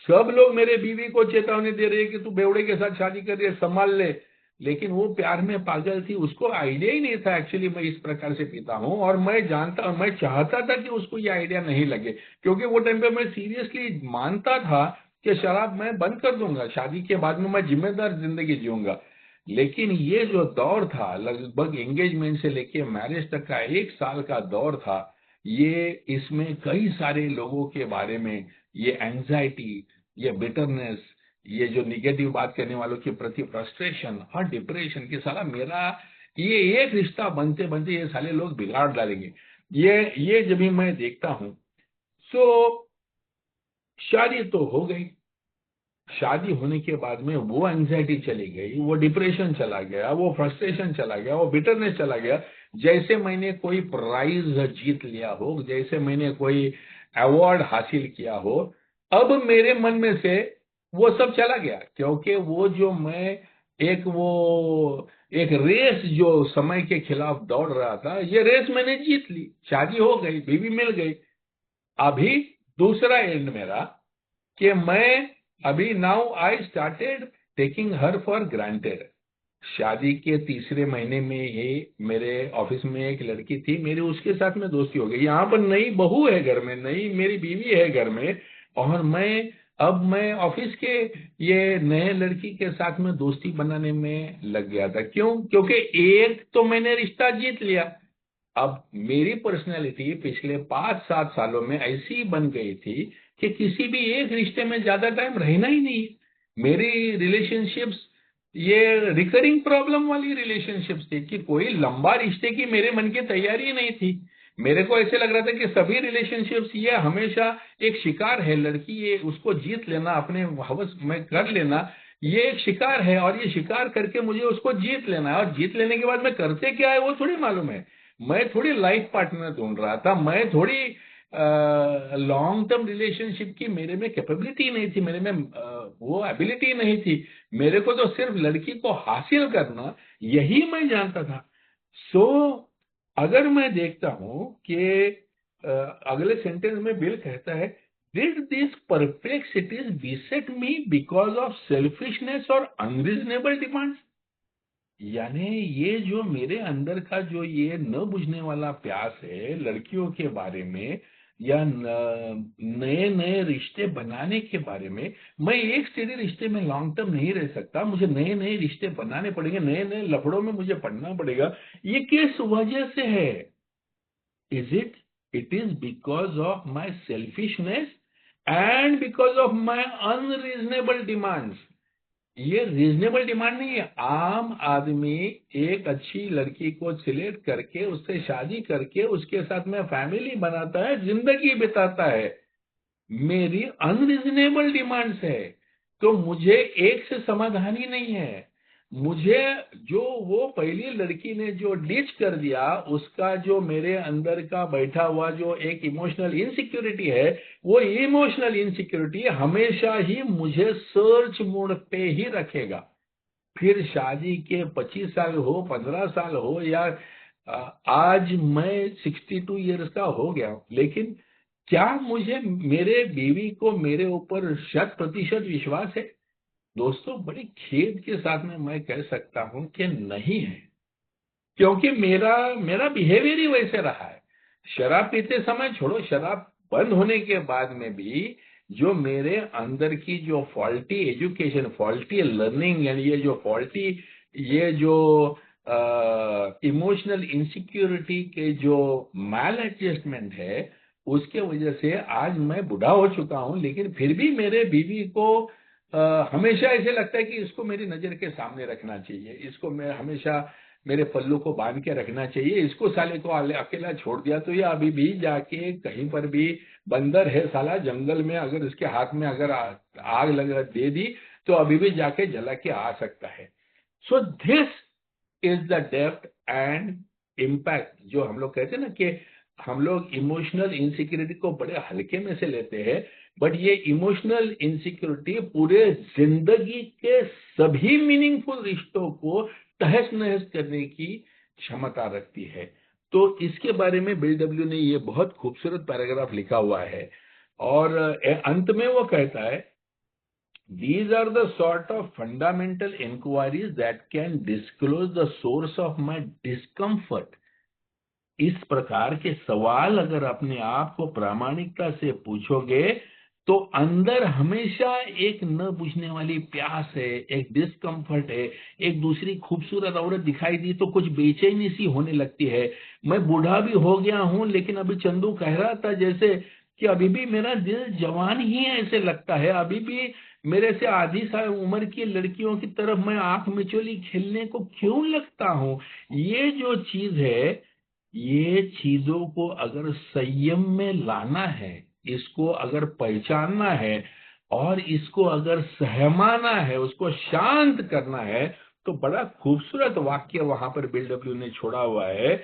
सब लोग मेरे बीवी को चेतावनी दे रहे हैं कि तू बेवड़े के साथ शादी कर रही है, संभाल ले। लेकिन वो प्यार में पागल थी, उसको आइडिया ही नहीं था एक्चुअली मैं इस प्रकार से पीता हूं। और मैं जानता और मैं चाहता था कि उसको ये आइडिया नहीं लगे, क्योंकि वो टाइम पे मैं सीरियसली मानता था कि शराब मैं बंद कर दूंगा, शादी के बाद में मैं जिम्मेदार जिंदगी जीऊंगा। लेकिन ये जो दौर था, लगभग एंगेजमेंट से लेके मैरिज तक का 1 साल का दौर था, ये इसमें कई सारे लोगों के बारे में ये एंजाइटी, ये बिटरनेस, ये जो निगेटिव बात करने वालों के प्रति फ्रस्ट्रेशन और डिप्रेशन की, साला मेरा ये एक रिश्ता बनते बनते ये साले लोग बिगाड़ डालेंगे, ये जब भी मैं देखता हूं। सो शादी तो हो गई, शादी होने के बाद में वो एंजाइटी चली गई, वो डिप्रेशन चला गया, वो फ्रस्ट्रेशन चला गया, वो बिटरनेस चला गया, जैसे मैंने कोई प्राइज जीत लिया हो, जैसे मैंने कोई अवार्ड हासिल किया हो। अब मेरे मन में से वो सब चला गया, क्योंकि वो जो मैं एक रेस जो समय के खिलाफ दौड़ रहा था, ये रेस मैंने जीत ली, शादी हो गई, बीवी मिल गई। अभी दूसरा एंड मेरा कि मैं अभी now I started taking her for granted. शादी के तीसरे महीने में ही मेरे ऑफिस में एक लड़की थी, मेरी उसके साथ में दोस्ती हो गई। यहाँ पर नई बहू है घर में, नई मेरी बीवी है घर में, और मैं ऑफिस के ये नए लड़की के साथ में दोस्ती बनाने में लग गया था। क्यों? क्योंकि एक तो मैंने रिश्ता जीत लिया। अब मेरी पर्सनैलिटी पिछले 5-7 सालों में ऐसी बन गई थी कि किसी भी एक रिश्ते में ज्यादा टाइम रहना ही नहीं है। मेरी रिलेशनशिप्स ये रिकरिंग प्रॉब्लम वाली रिलेशनशिप्स थी, कि कोई लंबा रिश्ते की मेरे मन की तैयारी नहीं थी। मेरे को ऐसे लग रहा था कि सभी रिलेशनशिप्स ये हमेशा एक शिकार है, लड़की ये उसको जीत लेना, अपने हवस में कर लेना, ये एक शिकार है, और ये शिकार करके मुझे उसको जीत लेना है। और जीत लेने के बाद में करते क्या है वो थोड़ी मालूम है। मैं थोड़ी लाइफ पार्टनर ढूंढ रहा था, मैं थोड़ी लॉन्ग टर्म रिलेशनशिप की मेरे में कैपेबिलिटी नहीं थी, मेरे में वो एबिलिटी नहीं थी। मेरे को तो सिर्फ लड़की को हासिल करना, यही मैं जानता था। सो अगर मैं देखता हूं कि अगले सेंटेंस में बिल कहता है, did this perplexities beset me because of selfishness और अनरीजनेबल डिमांड्स। यानी ये जो मेरे अंदर का जो ये न बुझने वाला प्यास है लड़कियों के बारे में, या नए नए रिश्ते बनाने के बारे में, मैं एक स्टेडी रिश्ते में लॉन्ग टर्म नहीं रह सकता, मुझे नए नए रिश्ते बनाने पड़ेंगे, नए नए लफड़ों में मुझे पड़ना पड़ेगा। ये किस वजह से है? it is because of my selfishness and because of my unreasonable demands। ये रीजनेबल डिमांड नहीं है। आम आदमी एक अच्छी लड़की को सिलेक्ट करके उससे शादी करके उसके साथ में फैमिली बनाता है, जिंदगी बिताता है। मेरी अनरीजनेबल डिमांड्स है, तो मुझे एक से समाधान ही नहीं है। मुझे जो वो पहली लड़की ने जो डिच कर दिया, उसका जो मेरे अंदर का बैठा हुआ जो एक इमोशनल इनसिक्योरिटी है, वो इमोशनल इनसिक्योरिटी हमेशा ही मुझे सर्च मोड पे ही रखेगा। फिर शादी के 25 साल हो, 15 साल हो, या आज मैं 62 ईयर्स का हो गया हूं, लेकिन क्या मुझे मेरे बीवी को मेरे ऊपर 100% विश्वास है? दोस्तों, बड़ी खेद के साथ में मैं कह सकता हूं कि नहीं है, क्योंकि मेरा मेरा बिहेवियर ही वैसे रहा है। शराब पीते समय छोड़ो, शराब बंद होने के बाद में भी जो मेरे अंदर की जो faulty education, faulty learning, and ये जो फॉल्टी, ये जो इमोशनल इनसिक्योरिटी के जो मैल एडजस्टमेंट है, उसके वजह से आज मैं बूढ़ा हो चुका हूं, लेकिन फिर भी मेरे बीवी को हमेशा ऐसे लगता है कि इसको मेरी नजर के सामने रखना चाहिए, इसको मैं हमेशा मेरे पल्लू को बांध के रखना चाहिए, इसको साले को अकेला छोड़ दिया तो ये अभी भी जाके कहीं पर भी, बंदर है साला जंगल में, अगर इसके हाथ में अगर आग लगा दे दी तो अभी भी जाके जला के आ सकता है। So this is the depth and impact, जो हम लोग कहते हैं ना कि हम लोग इमोशनल इनसिक्योरिटी को बड़े हल्के में से लेते हैं, बट ये इमोशनल इनसिक्योरिटी पूरे जिंदगी के सभी मीनिंगफुल रिश्तों को तहस नहस करने की क्षमता रखती है। तो इसके बारे में बिल डब्ल्यू ने ये बहुत खूबसूरत पैराग्राफ लिखा हुआ है, और अंत में वो कहता है, these are the sort of fundamental inquiries that can disclose the source of my discomfort। इस प्रकार के सवाल अगर अपने आप को प्रामाणिकता से पूछोगे तो अंदर हमेशा एक न बुझने वाली प्यास है, एक डिस्कम्फर्ट है। एक दूसरी खूबसूरत औरत दिखाई दी तो कुछ बेचैनी सी होने लगती है। मैं बूढ़ा भी हो गया हूं, लेकिन अभी चंदू कह रहा था जैसे कि अभी भी मेरा दिल जवान ही है, ऐसे लगता है। अभी भी मेरे से आधी साल उम्र की लड़कियों की तरफ मैं आंख मिचोली खेलने को क्यों लगता हूं। ये जो चीज है, ये चीजों को अगर संयम में लाना है, इसको अगर पहचानना है, और इसको अगर सहमाना है, उसको शांत करना है, तो बड़ा खूबसूरत वाक्य वहां पर बिल डब्ल्यू ने छोड़ा हुआ है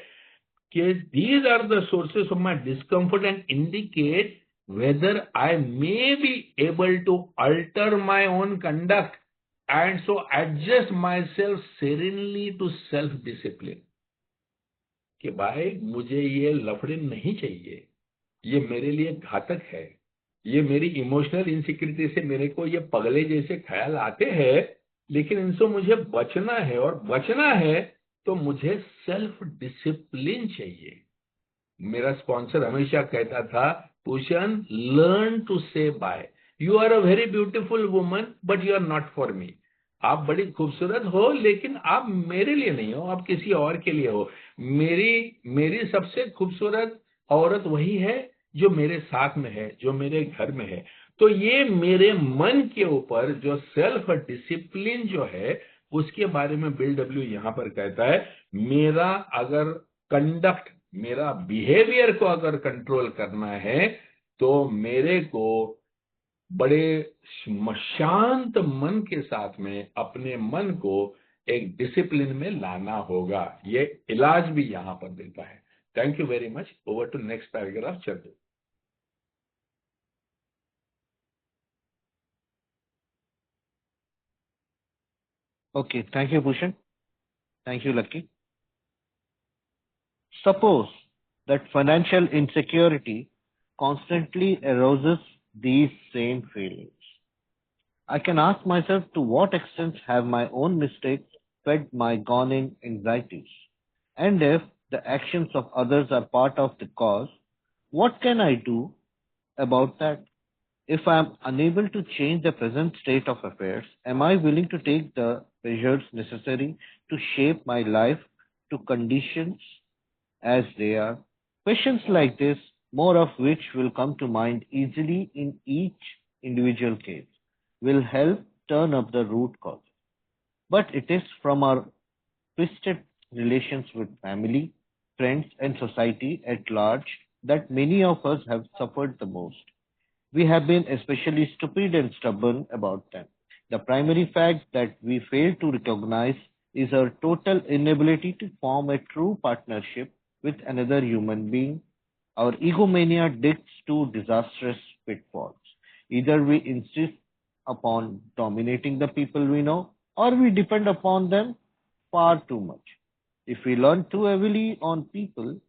कि these are the sources of my discomfort and indicate whether I may be able to alter my own conduct and so adjust myself serenely to self-discipline। कि भाई मुझे ये लफड़े नहीं चाहिए, ये मेरे लिए घातक है, ये मेरी इमोशनल इनसिक्योरिटी से मेरे को ये पगले जैसे ख्याल आते हैं, लेकिन इनसे मुझे बचना है, और बचना है तो मुझे सेल्फ डिसिप्लिन चाहिए। मेरा स्पॉन्सर हमेशा कहता था, Pushan, learn to say bye, you are a very beautiful woman but you are not for me. आप बड़ी खूबसूरत हो, लेकिन आप मेरे लिए नहीं हो, आप किसी और के लिए हो। मेरी सबसे खूबसूरत औरत वही है जो मेरे साथ में है, जो मेरे घर में है। तो ये मेरे मन के ऊपर जो सेल्फ डिसिप्लिन जो है, उसके बारे में बिल डब्ल्यू यहां पर कहता है, मेरा अगर कंडक्ट, मेरा बिहेवियर को अगर कंट्रोल करना है, तो मेरे को बड़े शांत मन के साथ में अपने मन को एक डिसिप्लिन में लाना होगा। ये इलाज भी यहां पर देता है। Thank you very much. Over to next paragraph, Chandu. Okay, thank you, Bhushan. Thank you, Lucky. Suppose that financial insecurity constantly arouses these same feelings. I can ask myself, to what extent have my own mistakes fed my gawning anxieties? And if the actions of others are part of the cause, what can I do about that? If I am unable to change the present state of affairs, am I willing to take the measures necessary to shape my life to conditions as they are? Questions like this, more of which will come to mind easily in each individual case, will help turn up the root cause. But it is from our twisted relations with family, friends, and society at large that many of us have suffered the most. We have been especially stupid and stubborn about them. The primary fact that we fail to recognize is our total inability to form a true partnership with another human being. Our egomania digs to disastrous pitfalls. Either we insist upon dominating the people we know, or we depend upon them far too much. If we lean too heavily on people,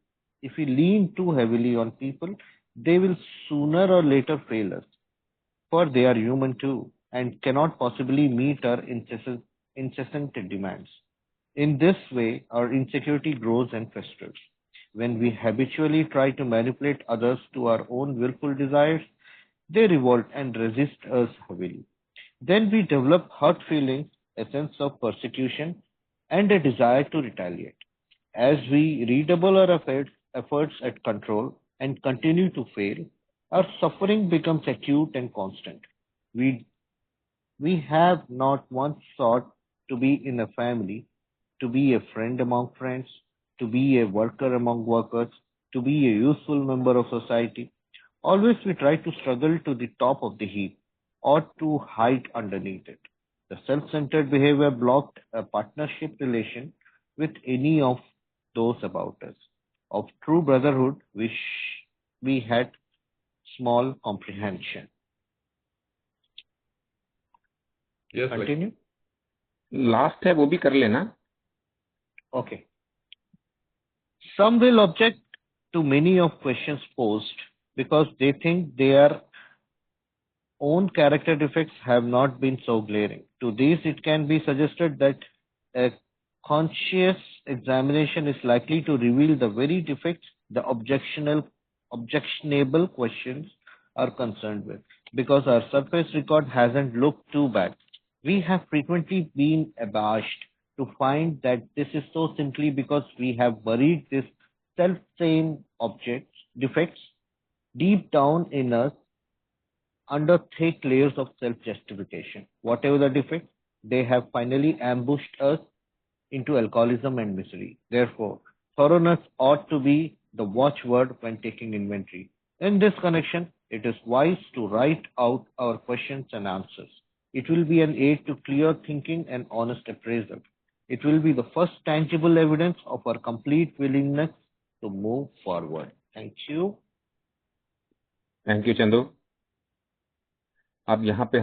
if we lean too heavily on people, they will sooner or later fail us, for they are human too, and cannot possibly meet our incessant demands. In this way, our insecurity grows and festers. When we habitually try to manipulate others to our own willful desires, they revolt and resist us heavily. Then we develop hurt feelings, a sense of persecution, and a desire to retaliate. As we redouble our efforts at control and continue to fail, our suffering becomes acute and constant. We, we have not once sought to be in a family, to be a friend among friends, to be a worker among workers, to be a useful member of society. Always we try to struggle to the top of the heap or to hide underneath it. The self-centered behavior blocked a partnership relation with any of those about us. Of true brotherhood, we had small comprehension. Yes, like Continue? Last है वो भी कर लेना। Okay. Some will object to many of questions posed because they think their own character defects have not been so glaring. To these, it can be suggested that a conscious examination is likely to reveal the very defects the objectionable questions are concerned with, because our surface record hasn't looked too bad. We have frequently been abashed to find that this is so simply because we have buried these self-same defects deep down in us under thick layers of self-justification. Whatever the defect, they have finally ambushed us into alcoholism and misery. Therefore, thoroughness ought to be the watchword when taking inventory. In this connection, it is wise to write out our questions and answers. It will be an aid to clear thinking and honest appraisal. It will be the first tangible evidence of our complete willingness to move forward. Thank you. Thank you Chandu. अब यहाँ पे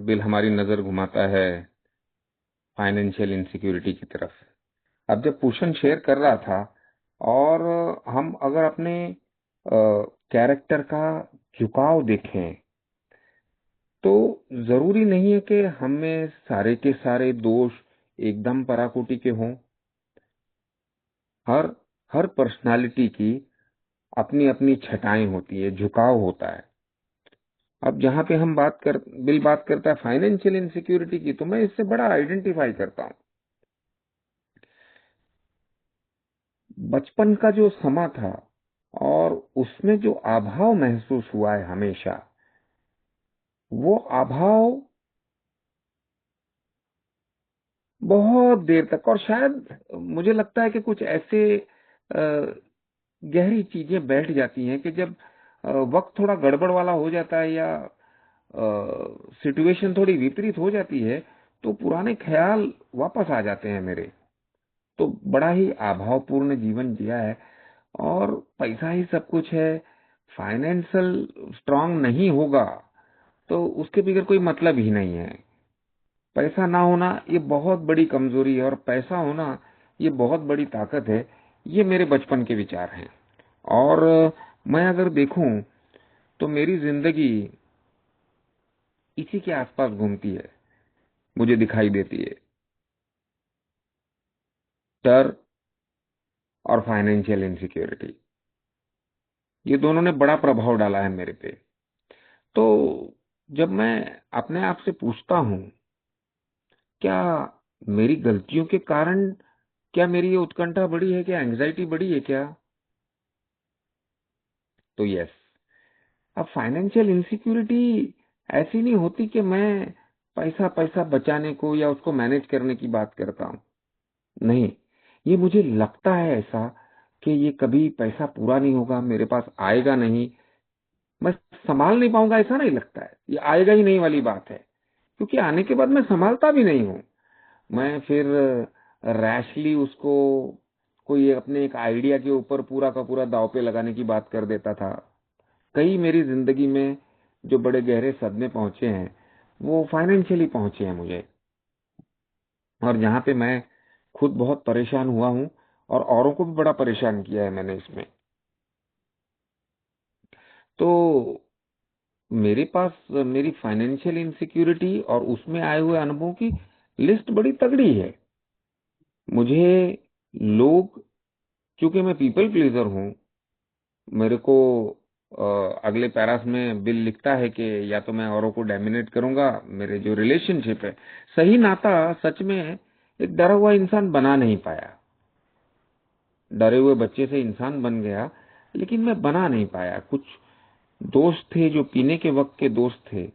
bill हमारी नजर घुमाता है financial insecurity की तरफ। अब जब पूषण शेयर कर रहा था और हम अगर अपने कैरेक्टर का झुकाव देखें तो जरूरी नहीं है कि हमें सारे के सारे दोष एकदम पराकोटि के हों। हर हर पर्सनालिटी की अपनी अपनी छटाएं होती है, झुकाव होता है। अब जहां पे बिल बात करता है फाइनेंशियल इनसिक्योरिटी की, तो मैं इससे बड़ा आइडेंटिफाई करता हूं। बचपन का जो समा था और उसमें जो अभाव महसूस हुआ है हमेशा, वो अभाव बहुत देर तक, और शायद मुझे लगता है कि कुछ ऐसे गहरी चीजें बैठ जाती हैं कि जब वक्त थोड़ा गड़बड़ वाला हो जाता है या सिचुएशन थोड़ी विपरीत हो जाती है तो पुराने ख्याल वापस आ जाते हैं मेरे। तो बड़ा ही अभावपूर्ण जीवन जिया है और पैसा ही सब कुछ है। फाइनेंशियल स्ट्रांग नहीं होगा तो उसके बगैर कोई मतलब ही नहीं है। पैसा ना होना ये बहुत बड़ी कमजोरी है और पैसा होना ये बहुत बड़ी ताकत है। ये मेरे बचपन के विचार हैं और मैं अगर देखूं तो मेरी जिंदगी इसी के आसपास घूमती है, मुझे दिखाई देती है। डर और फाइनेंशियल इनसिक्योरिटी, ये दोनों ने बड़ा प्रभाव डाला है मेरे पे। तो जब मैं अपने आप से पूछता हूं क्या मेरी गलतियों के कारण, क्या मेरी ये उत्कंठा बढ़ी है, क्या एंग्जाइटी बढ़ी है क्या, तो यस। अब फाइनेंशियल इनसिक्योरिटी ऐसी नहीं होती कि मैं पैसा पैसा बचाने को या उसको मैनेज करने की बात करता हूं। नहीं, ये मुझे लगता है ऐसा कि ये कभी पैसा पूरा नहीं होगा, मेरे पास आएगा नहीं, मैं संभाल नहीं पाऊंगा, ऐसा नहीं लगता है। ये आएगा ही नहीं वाली बात है। क्योंकि आने के बाद मैं संभालता भी नहीं हूँ। मैं फिर रैशली उसको कोई अपने एक आइडिया के ऊपर पूरा का पूरा दांव पे लगाने की बात कर देता था। कई मेरी जिंदगी में जो बड़े गहरे सदमे पहुंचे हैं वो फाइनेंशियली पहुंचे हैं मुझे, और जहां पे मैं खुद बहुत परेशान हुआ हूं और औरों को भी बड़ा परेशान किया है मैंने इसमें। तो मेरे पास मेरी फाइनेंशियल इनसिक्योरिटी और उसमें आए हुए अनुभवों की लिस्ट बड़ी तगड़ी है। मुझे लोग, क्योंकि मैं पीपल प्लीजर हूँ, मेरे को अगले पैरास में बिल लिखता है कि या तो मैं औरों को डोमिनेट करूंगा, मेरे जो रिलेशनशिप है, सही नाता सच में एक डरा हुआ इंसान बना नहीं पाया। डरे हुए बच्चे से इंसान बन गया, लेकिन मैं बना नहीं पाया। कुछ दोस्त थे जो पीने के वक्त के दोस्त थे,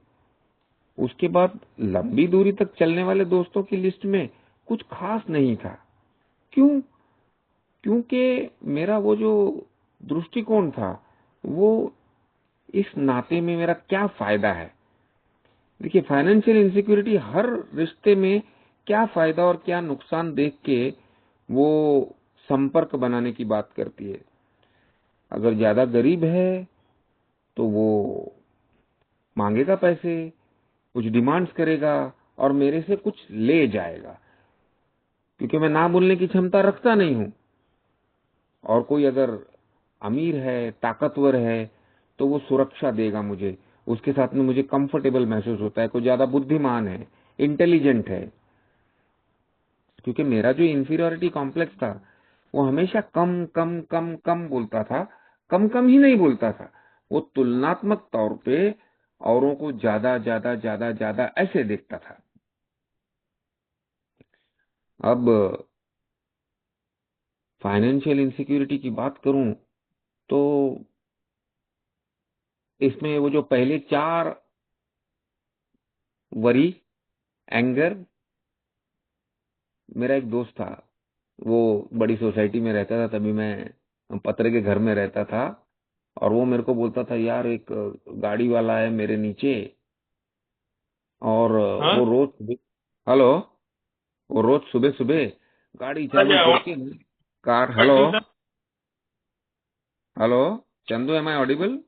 उसके बाद लंबी दूरी तक चलने वाले दोस्तों की लिस्ट में कुछ खास नहीं था। क्यों? क्योंकि मेरा वो जो दृष्टिकोण था, वो इस नाते में मेरा क्या फायदा है। देखिए, फाइनेंशियल इनसिक्योरिटी हर रिश्ते में क्या फायदा और क्या नुकसान देख के वो संपर्क बनाने की बात करती है। अगर ज्यादा गरीब है तो वो मांगेगा पैसे, कुछ डिमांड्स करेगा और मेरे से कुछ ले जाएगा, क्योंकि मैं ना बोलने की क्षमता रखता नहीं हूं। और कोई अगर अमीर है, ताकतवर है, तो वो सुरक्षा देगा मुझे, उसके साथ में मुझे कंफर्टेबल महसूस होता है। कोई ज्यादा बुद्धिमान है, इंटेलिजेंट है, क्योंकि मेरा जो इंफीरियोरिटी कॉम्प्लेक्स था वो हमेशा कम कम कम कम बोलता था। कम कम ही नहीं बोलता था, वो तुलनात्मक तौर पे औरों को ज्यादा ज्यादा ज्यादा ज्यादा ऐसे देखता था। अब फाइनेंशियल इनसिक्योरिटी की बात करूं तो इसमें वो जो पहले 4 वरी, एंगर, मेरा एक दोस्त था, वो बड़ी सोसाइटी में रहता था, तभी मैं पतरे के घर में रहता था, और वो मेरे को बोलता था, यार एक गाड़ी वाला है मेरे नीचे, और हाँ वो रोज हेलो, वो रोज सुबह सुबह गाड़ी चालू आवाज करके car, hello continue sir. Hello, Chandu, am I audible?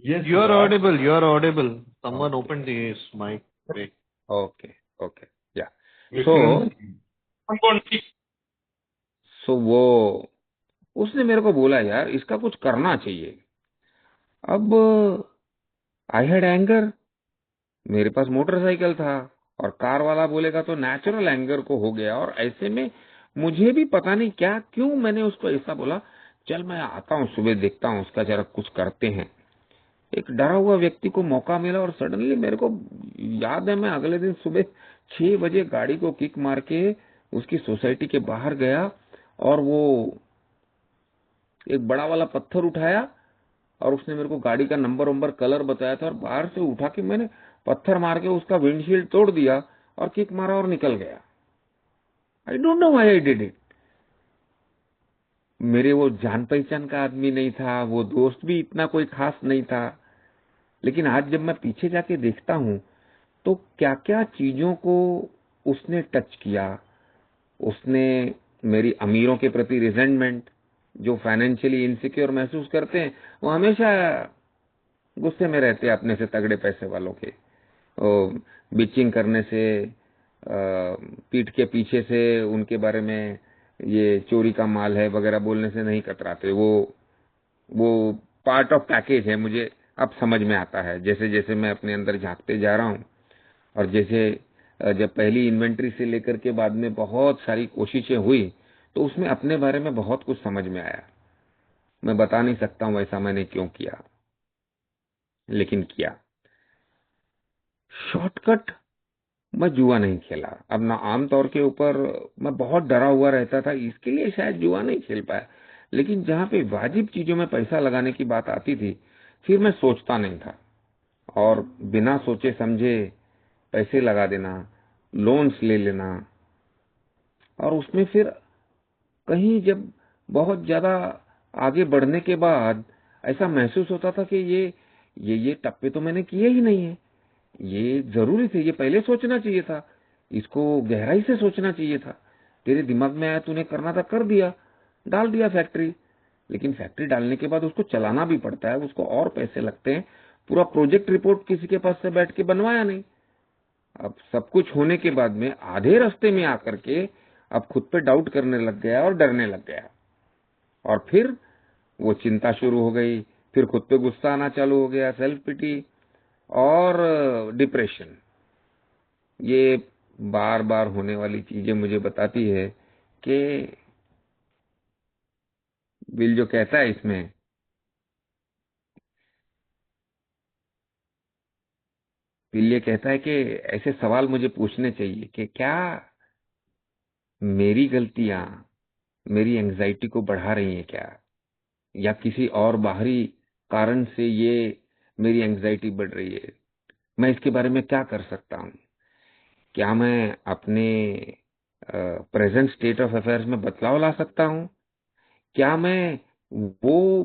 Yes, You are Raj. audible. You are audible. Someone okay opened the mic. Wait. Okay okay, yeah so Vikram, सो वो उसने मेरे को बोला, यार इसका कुछ करना चाहिए। अब आई हैड एंगर, मेरे पास मोटरसाइकिल था, और कार वाला बोलेगा तो नेचुरल एंगर को हो गया, और ऐसे में मुझे भी पता नहीं क्या क्यों मैंने उसको ऐसा बोला, चल मैं आता हूँ सुबह, देखता हूँ उसका, जरा कुछ करते हैं। एक डरा हुआ व्यक्ति को मौका मिला, और सडनली मेरे को याद है, मैं अगले दिन सुबह 6 बजे गाड़ी को किक मार के उसकी सोसाइटी के बाहर गया, और वो एक बड़ा वाला पत्थर उठाया, और उसने मेरे को गाड़ी का नंबर वंबर कलर बताया था, और बाहर से उठा के मैंने पत्थर मार के उसका विंडशील्ड तोड़ दिया और किक मारा और निकल गया। I don't know why I did it. मेरे वो जान पहचान का आदमी नहीं था, वो दोस्त भी इतना कोई खास नहीं था, लेकिन आज जब मैं पीछे जाके देखता हूं तो क्या क्या चीजों को उसने टच किया। उसने मेरी अमीरों के प्रति रिजेंटमेंट, जो फाइनेंशियली इनसिक्योर महसूस करते हैं वो हमेशा गुस्से में रहते हैं अपने से तगड़े पैसे वालों के, बिचिंग करने से, पीठ के पीछे से उनके बारे में ये चोरी का माल है वगैरह बोलने से नहीं कतराते। वो पार्ट ऑफ पैकेज है, मुझे अब समझ में आता है, जैसे जैसे मैं अपने अंदर झांकते जा रहा हूँ। और जैसे जब पहली इन्वेंट्री से लेकर के बाद में बहुत सारी कोशिशें हुई, तो उसमें अपने बारे में बहुत कुछ समझ में आया। मैं बता नहीं सकता हूँ ऐसा मैंने क्यों किया, लेकिन किया। शॉर्टकट, मैं जुआ नहीं खेला। अब ना आमतौर के ऊपर मैं बहुत डरा हुआ रहता था, इसके लिए शायद जुआ नहीं खेल पाया, लेकिन जहां पे वाजिब चीजों में पैसा लगाने की बात आती थी, फिर मैं सोचता नहीं था, और बिना सोचे समझे पैसे लगा देना, लोन्स ले लेना। और उसमें फिर कहीं जब बहुत ज्यादा आगे बढ़ने के बाद ऐसा महसूस होता था कि ये टप्पे तो मैंने किए ही नहीं है, ये जरूरी थे, ये पहले सोचना चाहिए था, इसको गहराई से सोचना चाहिए था। तेरे दिमाग में आया, तूने करना था, कर दिया, डाल दिया फैक्ट्री। लेकिन फैक्ट्री डालने के बाद उसको चलाना भी पड़ता है, उसको और पैसे लगते हैं। पूरा प्रोजेक्ट रिपोर्ट किसी के पास से बैठ के बनवाया नहीं। अब सब कुछ होने के बाद में आधे रास्ते में आकर के अब खुद पे डाउट करने लग गया और डरने लग गया, और फिर वो चिंता शुरू हो गई, फिर खुद पे गुस्सा आना चालू हो गया, सेल्फ पिटी और डिप्रेशन। ये बार बार होने वाली चीजें मुझे बताती है कि बिल जो कहता है इसमें, बिल ये कहता है कि ऐसे सवाल मुझे पूछने चाहिए कि क्या मेरी गलतियां मेरी एंजाइटी को बढ़ा रही हैं क्या, या किसी और बाहरी कारण से ये मेरी एंजाइटी बढ़ रही है। मैं इसके बारे में क्या कर सकता हूँ? क्या मैं अपने प्रेजेंट स्टेट ऑफ अफेयर्स में बदलाव ला सकता हूँ? क्या मैं वो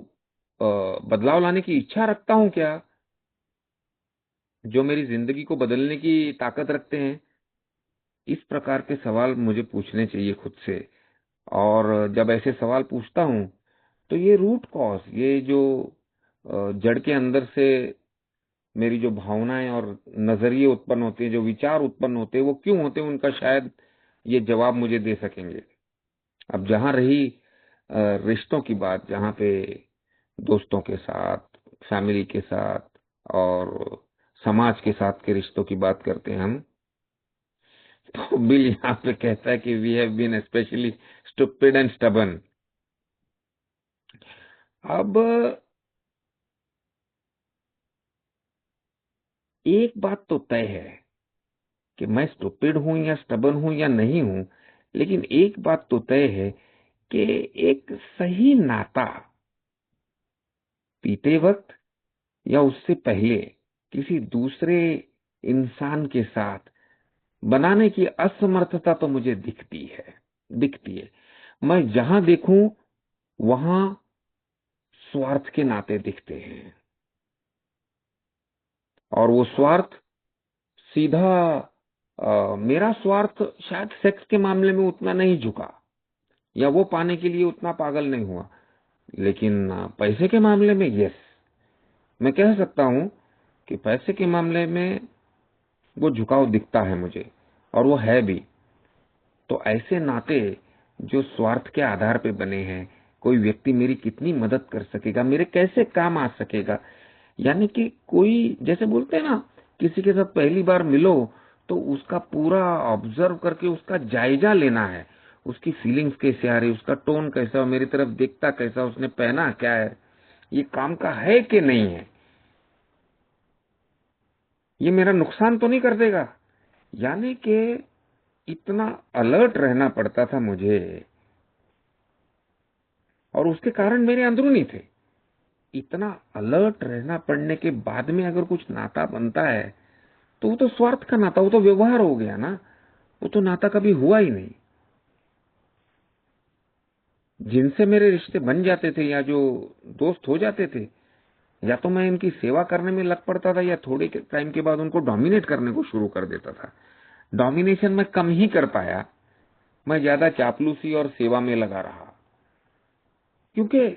बदलाव लाने की इच्छा रखता हूँ क्या, जो मेरी जिंदगी को बदलने की ताकत रखते हैं? इस प्रकार के सवाल मुझे पूछने चाहिए खुद से। और जब ऐसे सवाल पूछता हूँ तो ये रूट कॉज, ये जो जड़ के अंदर से मेरी जो भावनाएं और नजरिए उत्पन्न होते हैं, जो विचार उत्पन्न होते हैं, वो क्यों होते हैं, उनका शायद ये जवाब मुझे दे सकेंगे। अब जहां रही रिश्तों की बात, जहां पे दोस्तों के साथ, फैमिली के साथ और समाज के साथ के रिश्तों की बात करते हैं हम, तो बिल यहाँ पे कहता है कि we have been specially stupid and stubborn. अब एक बात तो तय है कि मैं स्टूपिड हूं या स्टबन हूं या नहीं हूं, लेकिन एक बात तो तय है कि एक सही नाता पीते वक्त या उससे पहले किसी दूसरे इंसान के साथ बनाने की असमर्थता तो मुझे दिखती है। मैं जहां देखूं वहां स्वार्थ के नाते दिखते हैं, और वो स्वार्थ सीधा मेरा स्वार्थ शायद सेक्स के मामले में उतना नहीं झुका, या वो पाने के लिए उतना पागल नहीं हुआ, लेकिन पैसे के मामले में यस, मैं कह सकता हूं कि पैसे के मामले में वो झुकाव दिखता है मुझे, और वो है भी। तो ऐसे नाते जो स्वार्थ के आधार पे बने हैं, कोई व्यक्ति मेरी कितनी मदद कर सकेगा, मेरे कैसे काम आ सकेगा, यानी कि कोई, जैसे बोलते हैं ना, किसी के साथ पहली बार मिलो तो उसका पूरा ऑब्जर्व करके उसका जायजा लेना है, उसकी फीलिंग्स कैसे आ रही, उसका टोन कैसा हो, मेरी तरफ देखता कैसा, उसने पहना क्या है, ये काम का है कि नहीं है, ये मेरा नुकसान तो नहीं कर देगा। यानी कि इतना अलर्ट रहना पड़ता था मुझे, और उसके कारण मेरे अंदरूनी थे। इतना अलर्ट रहना पड़ने के बाद में अगर कुछ नाता बनता है तो वो तो स्वार्थ का नाता, वो तो व्यवहार हो गया ना, वो तो नाता कभी हुआ ही नहीं। जिनसे मेरे रिश्ते बन जाते थे या जो दोस्त हो जाते थे, या तो मैं इनकी सेवा करने में लग पड़ता था, या थोड़े टाइम के बाद उनको डोमिनेट करने को शुरू कर देता था। डोमिनेशन मैं कम ही कर पाया, मैं ज्यादा चापलूसी और सेवा में लगा रहा, क्योंकि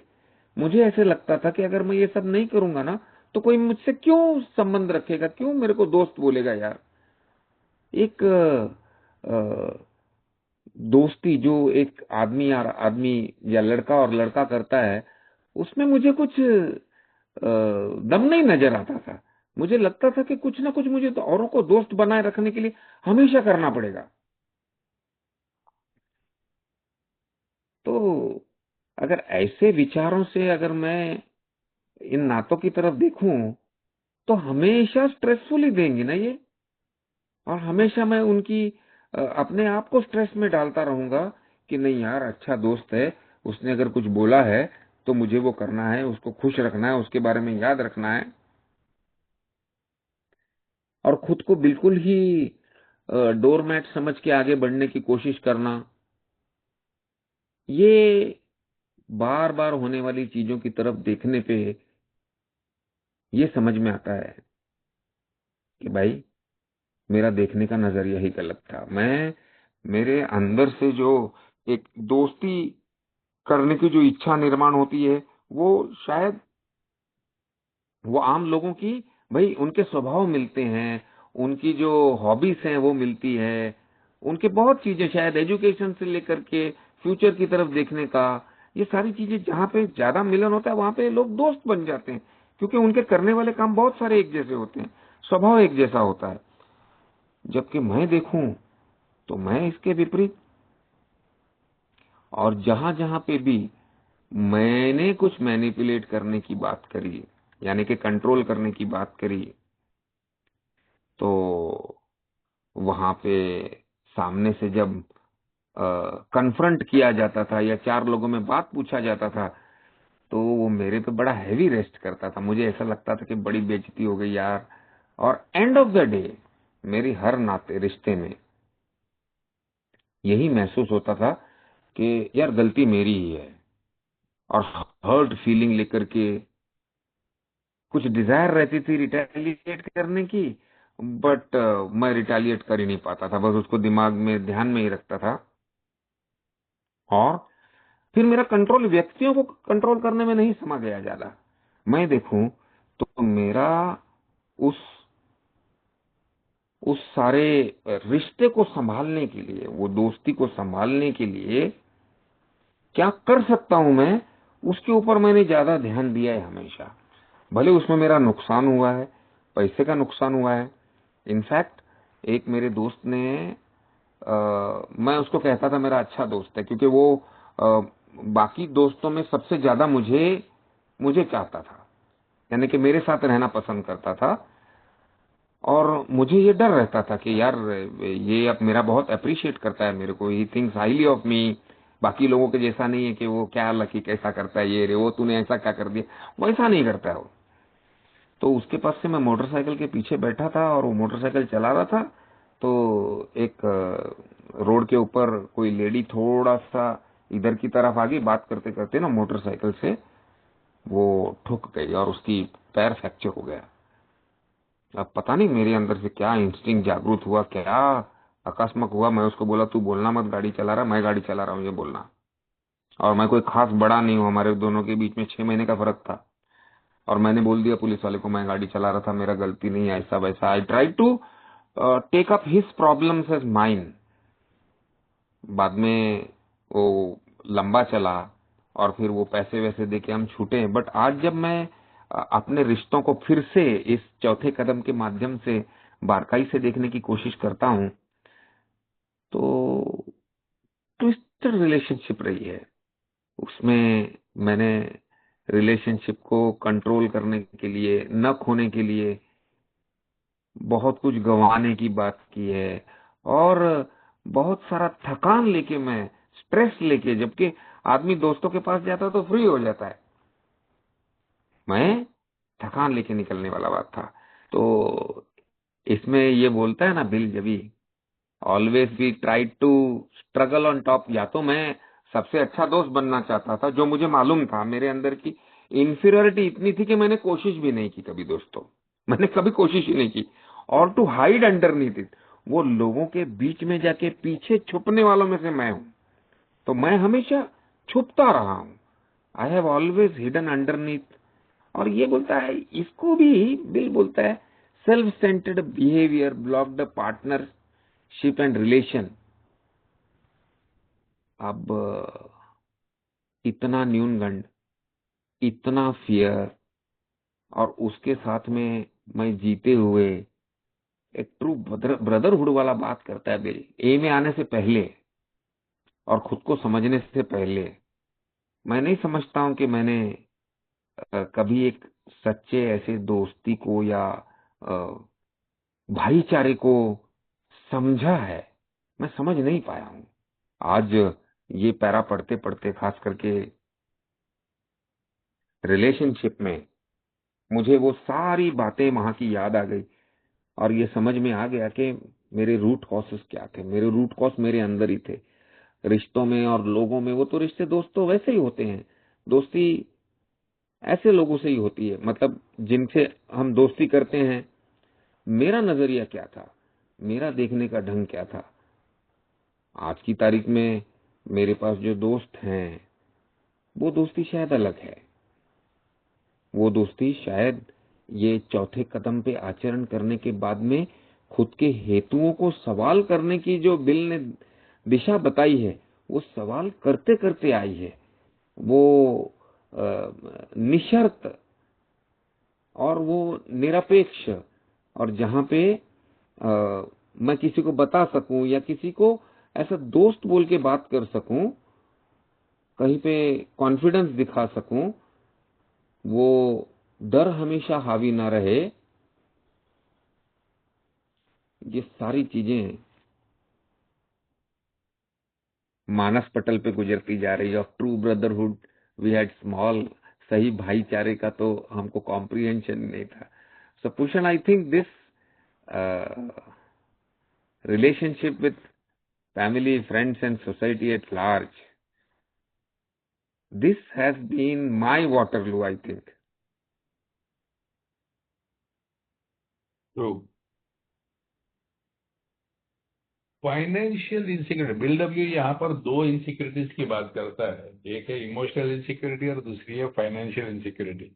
मुझे ऐसे लगता था कि अगर मैं ये सब नहीं करूंगा ना तो कोई मुझसे क्यों संबंध रखेगा, क्यों मेरे को दोस्त बोलेगा यार। एक दोस्ती जो एक आदमी और आदमी या लड़का और लड़का करता है, उसमें मुझे कुछ दम नहीं नजर आता था। मुझे लगता था कि कुछ ना कुछ मुझे तो औरों को दोस्त बनाए रखने के लिए हमेशा करना पड़ेगा। तो अगर ऐसे विचारों से अगर मैं इन नातों की तरफ देखूं तो हमेशा स्ट्रेसफुल ही देंगे ना ये, और हमेशा मैं उनकी अपने आप को स्ट्रेस में डालता रहूंगा कि नहीं यार, अच्छा दोस्त है, उसने अगर कुछ बोला है तो मुझे वो करना है, उसको खुश रखना है, उसके बारे में याद रखना है, और खुद को बिल्कुल ही डोरमैट समझ के आगे बढ़ने की कोशिश करना। ये बार बार होने वाली चीजों की तरफ देखने पे ये समझ में आता है कि भाई मेरा देखने का नजरिया ही गलत था। मैं मेरे अंदर से जो एक दोस्ती करने की जो इच्छा निर्माण होती है, वो शायद वो आम लोगों की, भाई उनके स्वभाव मिलते हैं, उनकी जो हॉबीज हैं वो मिलती है, उनके बहुत चीजें शायद एजुकेशन से लेकर के फ्यूचर की तरफ देखने का, ये सारी चीजें जहाँ पे ज्यादा मिलन होता है वहां पे लोग दोस्त बन जाते हैं, क्योंकि उनके करने वाले काम बहुत सारे एक जैसे होते हैं, स्वभाव एक जैसा होता है। जबकि मैं देखूं तो मैं इसके विपरीत। और जहां जहां पे भी मैंने कुछ मैनिपुलेट करने की बात करी, यानी कि कंट्रोल करने की बात करी, तो वहां पे सामने से जब कन्फ्रंट किया जाता था या चार लोगों में बात पूछा जाता था, तो वो मेरे पे बड़ा हैवी रेस्ट करता था। मुझे ऐसा लगता था कि बड़ी बेइज्जती हो गई यार। और एंड ऑफ द डे मेरी हर नाते रिश्ते में यही महसूस होता था कि यार गलती मेरी ही है। और हर्ट फीलिंग लेकर के कुछ डिजायर रहती थी रिटेलिएट करने की, बट मैं रिटेलिएट कर ही नहीं पाता था, बस उसको दिमाग में ध्यान में ही रखता था। और फिर मेरा कंट्रोल व्यक्तियों को कंट्रोल करने में नहीं समा गया ज्यादा। मैं देखूं तो मेरा उस उस सारे रिश्ते को संभालने के लिए, वो दोस्ती को संभालने के लिए क्या कर सकता हूं मैं, उसके ऊपर मैंने ज्यादा ध्यान दिया है हमेशा। भले उसमें मेरा नुकसान हुआ है, पैसे का नुकसान हुआ है। इनफैक्ट एक मेरे दोस्त ने, मैं उसको कहता था मेरा अच्छा दोस्त है, क्योंकि वो अ, बाकी दोस्तों में सबसे ज्यादा मुझे मुझे चाहता था, यानी कि मेरे साथ रहना पसंद करता था। और मुझे ये डर रहता था कि यार ये अब मेरा बहुत अप्रिशिएट करता है मेरे को, he thinks highly of me. बाकी लोगों के जैसा नहीं है कि वो क्या लकी कैसा करता है, ये रे वो तूने ऐसा क्या कर दिया, वैसा नहीं करता है वो। तो उसके पास से मैं मोटरसाइकिल के पीछे बैठा था और वो मोटरसाइकिल चला रहा था, तो एक रोड के ऊपर कोई लेडी थोड़ा सा इधर की तरफ आ गई, बात करते करते ना मोटरसाइकिल से वो ठुक गई और उसकी पैर फ्रैक्चर हो गया। अब पता नहीं मेरे अंदर से क्या इंस्टिंक्ट जागरूक हुआ, क्या आकस्मिक हुआ, मैं उसको बोला तू बोलना मत, गाड़ी चला रहा, मैं गाड़ी चला रहा हूँ ये बोलना। और मैं कोई खास बड़ा नहीं हूँ, हमारे दोनों के बीच में 6 महीने का फर्क था। और मैंने बोल दिया पुलिस वाले को मैं गाड़ी चला रहा था, मेरा गलती नहीं है, ऐसा वैसा। I try to take up his problems as mine. बाद में वो लंबा चला और फिर वो पैसे वैसे देके हम छूटे। बट आज जब मैं अपने रिश्तों को फिर से इस चौथे कदम के माध्यम से बारकाई से देखने की कोशिश करता हूं, तो ट्विस्टेड रिलेशनशिप रही है उसमें। मैंने रिलेशनशिप को कंट्रोल करने के लिए, न खोने के लिए बहुत कुछ गंवाने की बात की है। और बहुत सारा थकान लेके, मैं स्ट्रेस लेके, जबकि आदमी दोस्तों के पास जाता है तो फ्री हो जाता है, मैं थकान लेके निकलने वाला बात था। तो इसमें ये बोलता है ना बिल जबी, always be try to struggle on top. या तो मैं सबसे अच्छा दोस्त बनना चाहता था, जो मुझे मालूम था मेरे अंदर की इंफीरियरिटी इतनी थी कि मैंने कोशिश भी नहीं की कभी दोस्तों, मैंने कभी कोशिश ही नहीं की। और टू हाइड अंडरनीथ इट, वो लोगों के बीच में जाके पीछे छुपने वालों में से मैं हूं। तो मैं हमेशा छुपता रहा हूं, I have always hidden underneath. और ये बोलता है, इसको भी बिल बोलता है, self centred behaviour block the partnership and relation. अब इतना न्यूनगंड, इतना फियर, और उसके साथ में मैं जीते हुए एक ट्रू ब्रदरहुड वाला बात करता है बिल, ए में आने से पहले और खुद को समझने से पहले। मैं नहीं समझता हूं कि मैंने कभी एक सच्चे ऐसे दोस्ती को या भाईचारे को समझा है। मैं समझ नहीं पाया हूं। आज ये पैरा पढ़ते पढ़ते, खास करके रिलेशनशिप में, मुझे वो सारी बातें वहां की याद आ गई और ये समझ में आ गया कि मेरे रूट कॉसेस क्या थे। मेरे रूट कॉज मेरे अंदर ही थे, रिश्तों में और लोगों में। वो तो रिश्ते दोस्तों वैसे ही होते हैं, दोस्ती ऐसे लोगों से ही होती है, मतलब जिनसे हम दोस्ती करते हैं मेरा नजरिया क्या था, मेरा देखने का ढंग क्या था। आज की तारीख में मेरे पास जो दोस्त हैं वो दोस्ती शायद अलग है। वो दोस्ती शायद ये चौथे कदम पे आचरण करने के बाद में खुद के हेतुओं को सवाल करने की जो बिल ने दिशा बताई है, वो सवाल करते करते आई है। वो निशर्त और वो निरपेक्ष, और जहां पे मैं किसी को बता सकूं या किसी को ऐसा दोस्त बोल के बात कर सकूं, कहीं पे कॉन्फिडेंस दिखा सकूं, वो डर हमेशा हावी ना रहे, ये सारी चीजें मानस पटल पे गुजरती जा रही है। Of true brotherhood we had small, सही भाईचारे का तो हमको कॉम्प्रिहेंशन नहीं था। So Bhushan, I think this relationship with family, friends, and society at large, this has been my Waterloo, I think. True. Financial insecurity, bill W यहाँ पर दो इनसिक्योरिटीज की बात करता है, एक है इमोशनल इनसिक्योरिटी और दूसरी है फाइनेंशियल इनसिक्योरिटी।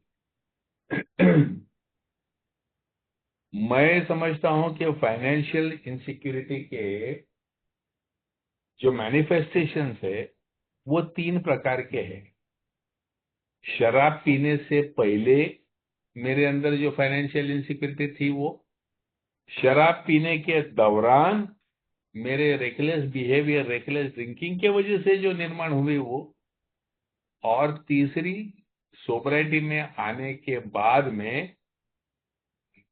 मैं समझता हूं कि फाइनेंशियल इनसिक्योरिटी के जो मैनिफेस्टेशंस है वो 3 प्रकार के हैं। शराब पीने से पहले मेरे अंदर जो फाइनेंशियल इनसिक्योरिटी थी वो, शराब पीने के दौरान मेरे रेकलेस बिहेवियर, रेकलेस ड्रिंकिंग के वजह से जो निर्माण हुई वो, और तीसरी सोबराइटी में आने के बाद में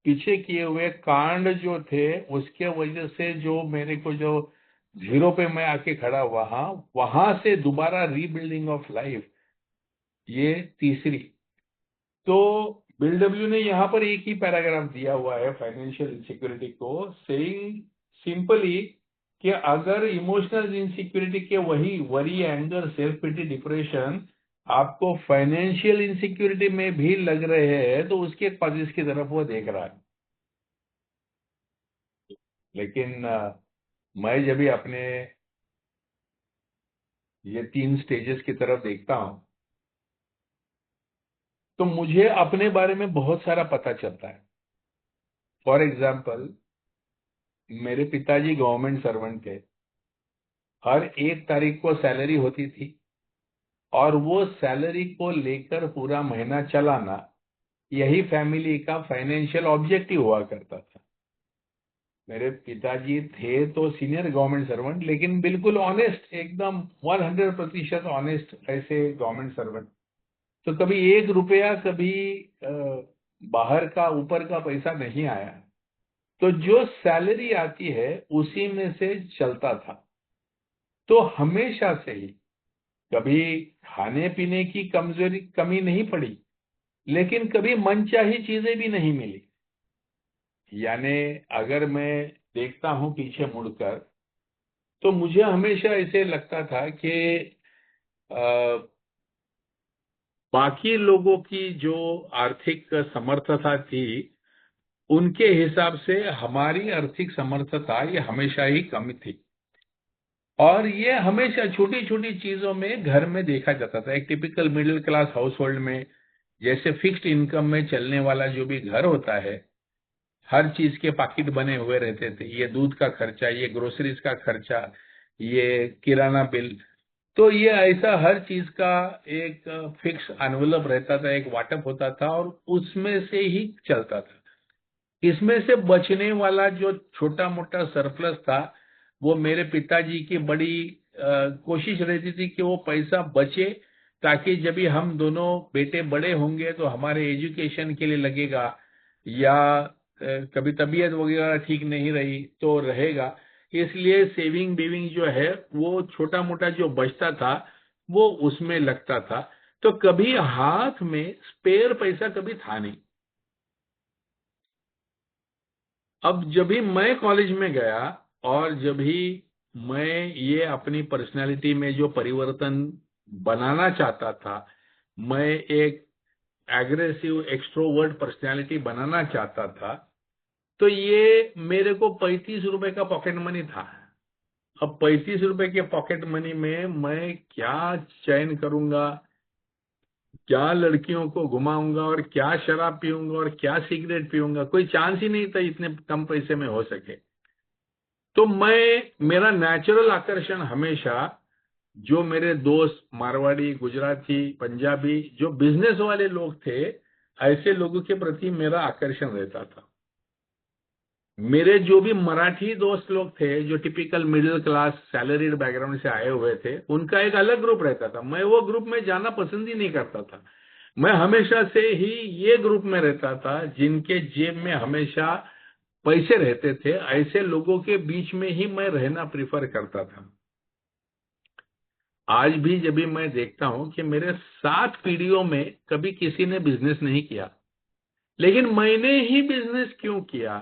पीछे किए हुए कांड जो थे उसके वजह से जो मेरे को जो जीरो पे मैं आके खड़ा वहां से दोबारा रीबिल्डिंग ऑफ लाइफ, ये तीसरी। तो बिल डब्ल्यू ने यहाँ पर एक ही पैराग्राफ दिया हुआ है फाइनेंशियल इनसिक्योरिटी को, सेइंग सिंपली कि अगर इमोशनल इनसिक्योरिटी के वही worry, anger, self pity, depression आपको फाइनेंशियल इनसिक्योरिटी में भी लग रहे हैं तो उसके कॉजेस की तरफ वो देख रहा है। लेकिन मैं जब भी अपने ये 3 स्टेजेस की तरफ देखता हूं तो मुझे अपने बारे में बहुत सारा पता चलता है। फॉर एग्जाम्पल, मेरे पिताजी गवर्नमेंट सर्वेंट थे, हर 1 तारीख को सैलरी होती थी और वो सैलरी को लेकर पूरा महीना चलाना यही फैमिली का फाइनेंशियल ऑब्जेक्टिव हुआ करता था। मेरे पिताजी थे तो सीनियर गवर्नमेंट सर्वेंट, लेकिन बिल्कुल ऑनेस्ट, एकदम 100% ऑनेस्ट ऐसे गवर्नमेंट सर्वेंट। तो कभी 1 रुपया कभी बाहर का ऊपर का पैसा नहीं आया। तो जो सैलरी आती है उसी में से चलता था। तो हमेशा से ही कभी खाने पीने की कमी नहीं पड़ी, लेकिन कभी मनचाही चीजें भी नहीं मिली। यानी अगर मैं देखता हूं पीछे मुड़कर तो मुझे हमेशा ऐसे लगता था कि बाकी लोगों की जो आर्थिक समर्थता थी उनके हिसाब से हमारी आर्थिक समर्थता ये हमेशा ही कम थी। और ये हमेशा छोटी छोटी चीजों में घर में देखा जाता था। एक typical middle class house hold में जैसे फिक्स्ड इनकम में चलने वाला जो भी घर होता है, हर चीज के पाकिट बने हुए रहते थे। ये दूध का खर्चा, ये ग्रोसरीज का खर्चा, ये किराना बिल। तो ये ऐसा हर चीज का एक फिक्स एनवेलप रहता था, एक वाटअप होता था और उसमें से ही चलता था। इसमें से बचने वाला जो छोटा मोटा सरप्लस था वो मेरे पिताजी की बड़ी कोशिश रहती थी कि वो पैसा बचे, ताकि जब भी हम दोनों बेटे बड़े होंगे तो हमारे एजुकेशन के लिए लगेगा, या कभी तबीयत वगैरह ठीक नहीं रही तो रहेगा। इसलिए सेविंग बेविंग जो है वो छोटा मोटा जो बचता था वो उसमें लगता था। तो कभी हाथ में स्पेयर पैसा कभी था नहीं। अब जब भी मैं कॉलेज में गया और जब भी मैं ये अपनी पर्सनालिटी में जो परिवर्तन बनाना चाहता था, मैं एक एग्रेसिव एक्सट्रोवर्ट पर्सनालिटी बनाना चाहता था, तो ये मेरे को 35 रुपए का पॉकेट मनी था। अब 35 रुपए के पॉकेट मनी में मैं क्या चयन करूंगा, क्या लड़कियों को घुमाऊंगा और क्या शराब पीऊंगा और क्या सिगरेट पीऊंगा, कोई चांस ही नहीं था इतने कम पैसे में हो सके। तो मेरा नेचुरल आकर्षण हमेशा जो मेरे दोस्त मारवाड़ी, गुजराती, पंजाबी जो बिजनेस वाले लोग थे, ऐसे लोगों के प्रति मेरा आकर्षण रहता था। मेरे जो भी मराठी दोस्त लोग थे जो typical middle class salaried background से आए हुए थे, उनका एक अलग ग्रुप रहता था। मैं वो ग्रुप में जाना पसंद ही नहीं करता था। मैं हमेशा से ही ये ग्रुप में रहता था जिनके जेब में हमेशा पैसे रहते थे। ऐसे लोगों के बीच में ही मैं रहना प्रिफर करता था। आज भी जब भी मैं देखता हूं कि मेरे 7 पीढ़ियों में कभी किसी ने बिजनेस नहीं किया, लेकिन मैंने ही बिजनेस क्यों किया?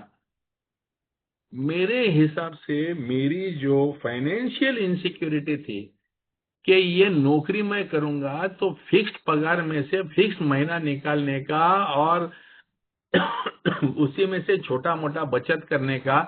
मेरे हिसाब से मेरी जो फाइनेंशियल इनसिक्योरिटी थी कि ये नौकरी मैं करूंगा तो फिक्स्ड पगार में से फिक्स्ड महीना निकालने का और उसी में से छोटा मोटा बचत करने का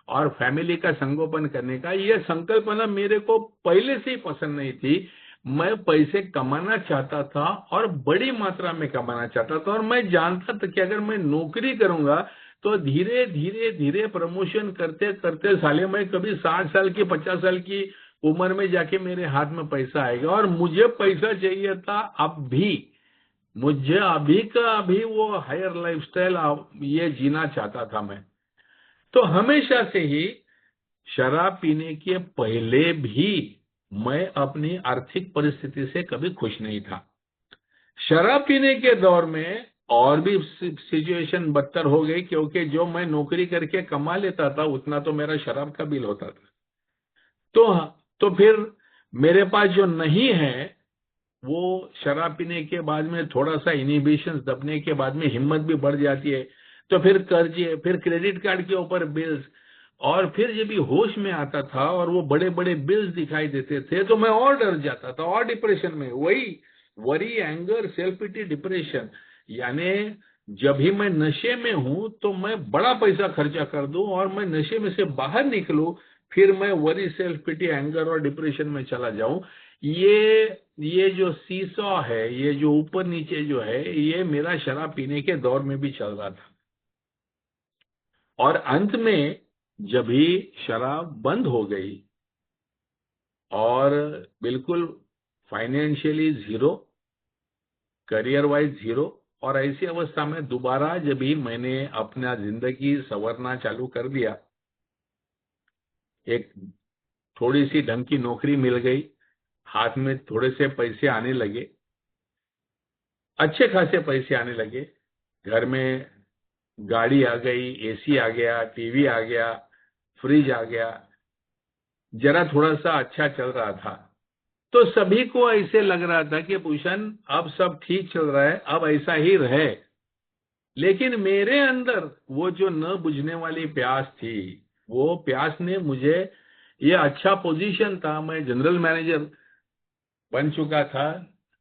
और फैमिली का संगोपन करने का, ये संकल्पना मेरे को पहले से ही पसंद नहीं थी। मैं पैसे कमाना चाहता था और बड़ी मात्रा में कमाना चाहता था, और मैं जानता था कि अगर मैं नौकरी करूंगा तो धीरे धीरे धीरे प्रमोशन करते करते साले मैं कभी 60 साल की 50 साल की उम्र में जाके मेरे हाथ में पैसा आएगा। और मुझे पैसा चाहिए था अब भी। मुझे अभी का अभी वो हायर लाइफस्टाइल ये जीना चाहता था मैं। तो हमेशा से ही शराब पीने के पहले भी मैं अपनी आर्थिक परिस्थिति से कभी खुश नहीं था। शराब पीने के दौर में और भी सिचुएशन बदतर हो गई, क्योंकि जो मैं नौकरी करके कमा लेता था उतना तो मेरा शराब का बिल होता था। तो फिर मेरे पास जो नहीं है, वो शराब पीने के बाद में थोड़ा सा इनहिबिशन दबने के बाद में हिम्मत भी बढ़ जाती है। तो फिर कर्जे, फिर क्रेडिट कार्ड के ऊपर बिल्स, और फिर जब भी होश में आता था और वो बड़े बड़े बिल्स दिखाई देते थे तो मैं और डर जाता था और डिप्रेशन में, वही worry, anger, self pity, depression. यानी जब भी मैं नशे में हूं तो मैं बड़ा पैसा खर्चा कर दूं और मैं नशे में से बाहर निकलूं, फिर मैं वरी, सेल्फ पिटी, एंगर और डिप्रेशन में चला जाऊं। ये जो सीसॉ है, ये जो ऊपर नीचे जो है, ये मेरा शराब पीने के दौर में भी चल रहा था। और अंत में जब भी शराब बंद हो गई और बिल्कुल financially zero, career wise zero, और ऐसी अवस्था में दोबारा जब भी मैंने अपना जिंदगी संवरना चालू कर दिया, एक थोड़ी सी ढंग की नौकरी मिल गई, हाथ में थोड़े से पैसे आने लगे, अच्छे खासे पैसे आने लगे, घर में गाड़ी आ गई, एसी आ गया, टीवी आ गया, फ्रिज आ गया, जरा थोड़ा सा अच्छा चल रहा था। तो सभी को ऐसे लग रहा था कि भूषण अब सब ठीक चल रहा है, अब ऐसा ही रहे। लेकिन मेरे अंदर वो जो न बुझने वाली प्यास थी, वो प्यास ने मुझे, ये अच्छा पोजीशन था, मैं जनरल मैनेजर बन चुका था,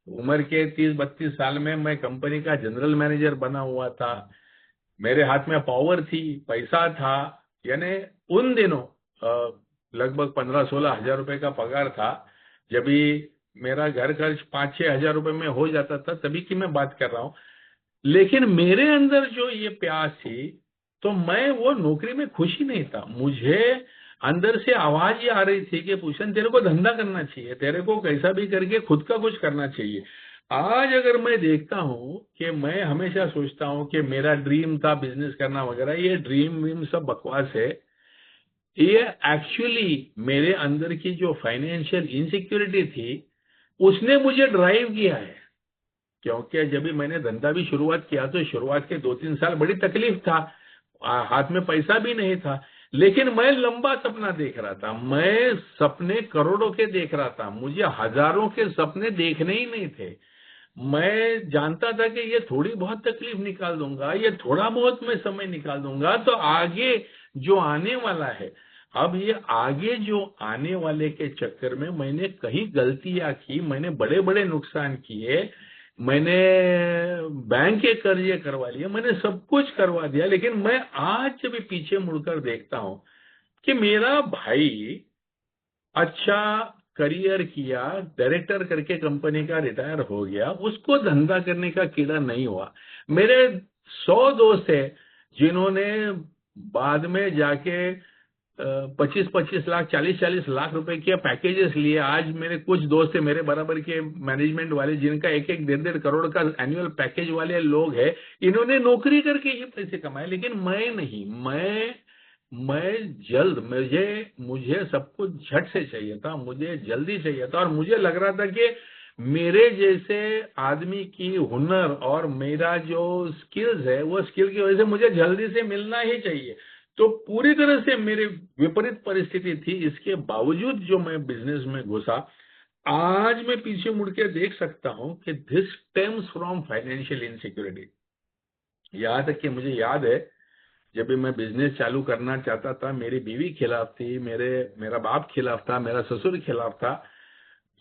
उम्र के 30-32 साल में मैं कंपनी का जनरल मैनेजर बना हुआ था, मेरे हाथ में पावर थी, पैसा था। यानी उन दिनों लगभग 15-16 हजार रुपए का पगार था। जब भी मेरा घर खर्च 5-6 हजार रुपए में हो जाता था, तभी की मैं बात कर रहा हूं। लेकिन मेरे अंदर जो ये प्यास थी, तो मैं वो नौकरी में खुशी नहीं था। मुझे अंदर से आवाज ये आ रही थी कि भूषण तेरे को धंधा करना चाहिए, तेरे को कैसा भी करके खुद का कुछ करना चाहिए। आज अगर मैं देखता हूं कि मैं हमेशा सोचता हूं कि मेरा ड्रीम था बिजनेस करना वगैरह, ये ड्रीम वीम सब बकवास है। ये एक्चुअली मेरे अंदर की जो फाइनेंशियल इनसिक्योरिटी थी, उसने मुझे ड्राइव किया है। क्योंकि जब भी मैंने धंधा भी शुरुआत किया तो शुरुआत के 2-3 साल बड़ी तकलीफ था, हाथ में पैसा भी नहीं था, लेकिन मैं लंबा सपना देख रहा था। मैं सपने करोड़ों के देख रहा था, मुझे हजारों के सपने देखने ही नहीं थे। मैं जानता था कि ये थोड़ी बहुत तकलीफ निकाल दूंगा, ये थोड़ा बहुत मैं समय निकाल दूंगा तो आगे जो आने वाला है, अब ये आगे जो आने वाले के चक्कर में मैंने कहीं गलतियां की, मैंने बड़े बड़े नुकसान किए, मैंने बैंक के कर्जे करवा लिए, मैंने सब कुछ करवा दिया, लेकिन मैं आज जब भी पीछे मुड़कर देखता हूं कि मेरा भाई अच्छा करियर किया, डायरेक्टर करके कंपनी का रिटायर हो गया, उसको धंधा करने का कीड़ा नहीं हुआ। मेरे 100 दोस्त है जिन्होंने बाद में जाके 25-25 लाख, 40-40 लाख रुपए के पैकेजेस लिए। आज मेरे कुछ दोस्त है मेरे बराबर के मैनेजमेंट वाले, जिनका 1-1, 1.5 करोड़ का एनुअल पैकेज वाले लोग हैं। इन्होंने नौकरी करके ही पैसे कमाए, लेकिन मैं नहीं। मैं जल्द, मुझे सब कुछ झट से चाहिए था, मुझे जल्दी चाहिए था, और मुझे लग रहा था कि मेरे जैसे आदमी की हुनर और मेरा जो स्किल्स है, वो स्किल की वजह से मुझे जल्दी से मिलना ही चाहिए। तो पूरी तरह से मेरे विपरीत परिस्थिति थी, इसके बावजूद जो मैं बिजनेस में घुसा। आज मैं पीछे मुड़ के देख सकता हूं कि this stems from financial insecurity. यहाँ तक कि मुझे याद है, जब भी मैं बिजनेस चालू करना चाहता था, मेरी बीवी खिलाफ थी, मेरा बाप खिलाफ था, मेरा ससुर खिलाफ था,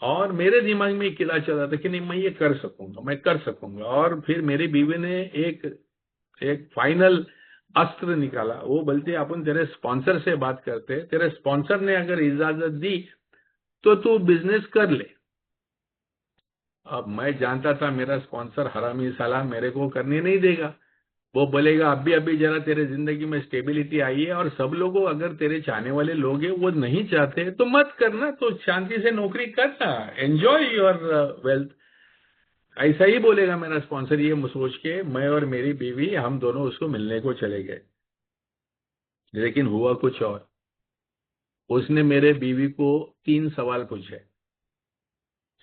और मेरे दिमाग में एक किला चल रहा था कि नहीं, मैं ये कर सकूंगा, मैं कर सकूंगा। और फिर मेरी बीवी ने एक एक फाइनल अस्त्र निकाला। वो बोलते, अपन तेरे स्पॉन्सर से बात करते, तेरे स्पॉन्सर ने अगर इजाजत दी तो तू बिजनेस कर ले। अब मैं जानता था मेरा स्पॉन्सर हरामी साला मेरे को करने नहीं देगा। वो बोलेगा अभी जरा तेरे जिंदगी में स्टेबिलिटी आई है, और सब लोगों, अगर तेरे चाहने वाले लोग हैं वो नहीं चाहते तो मत करना, तो शांति से नौकरी करना, एंजॉय योर वेल्थ। ऐसा ही बोलेगा मेरा स्पॉन्सर। ये सोच के मैं और मेरी बीवी, हम दोनों उसको मिलने को चले गए। लेकिन हुआ कुछ और। उसने मेरे बीवी को 3 सवाल पूछे।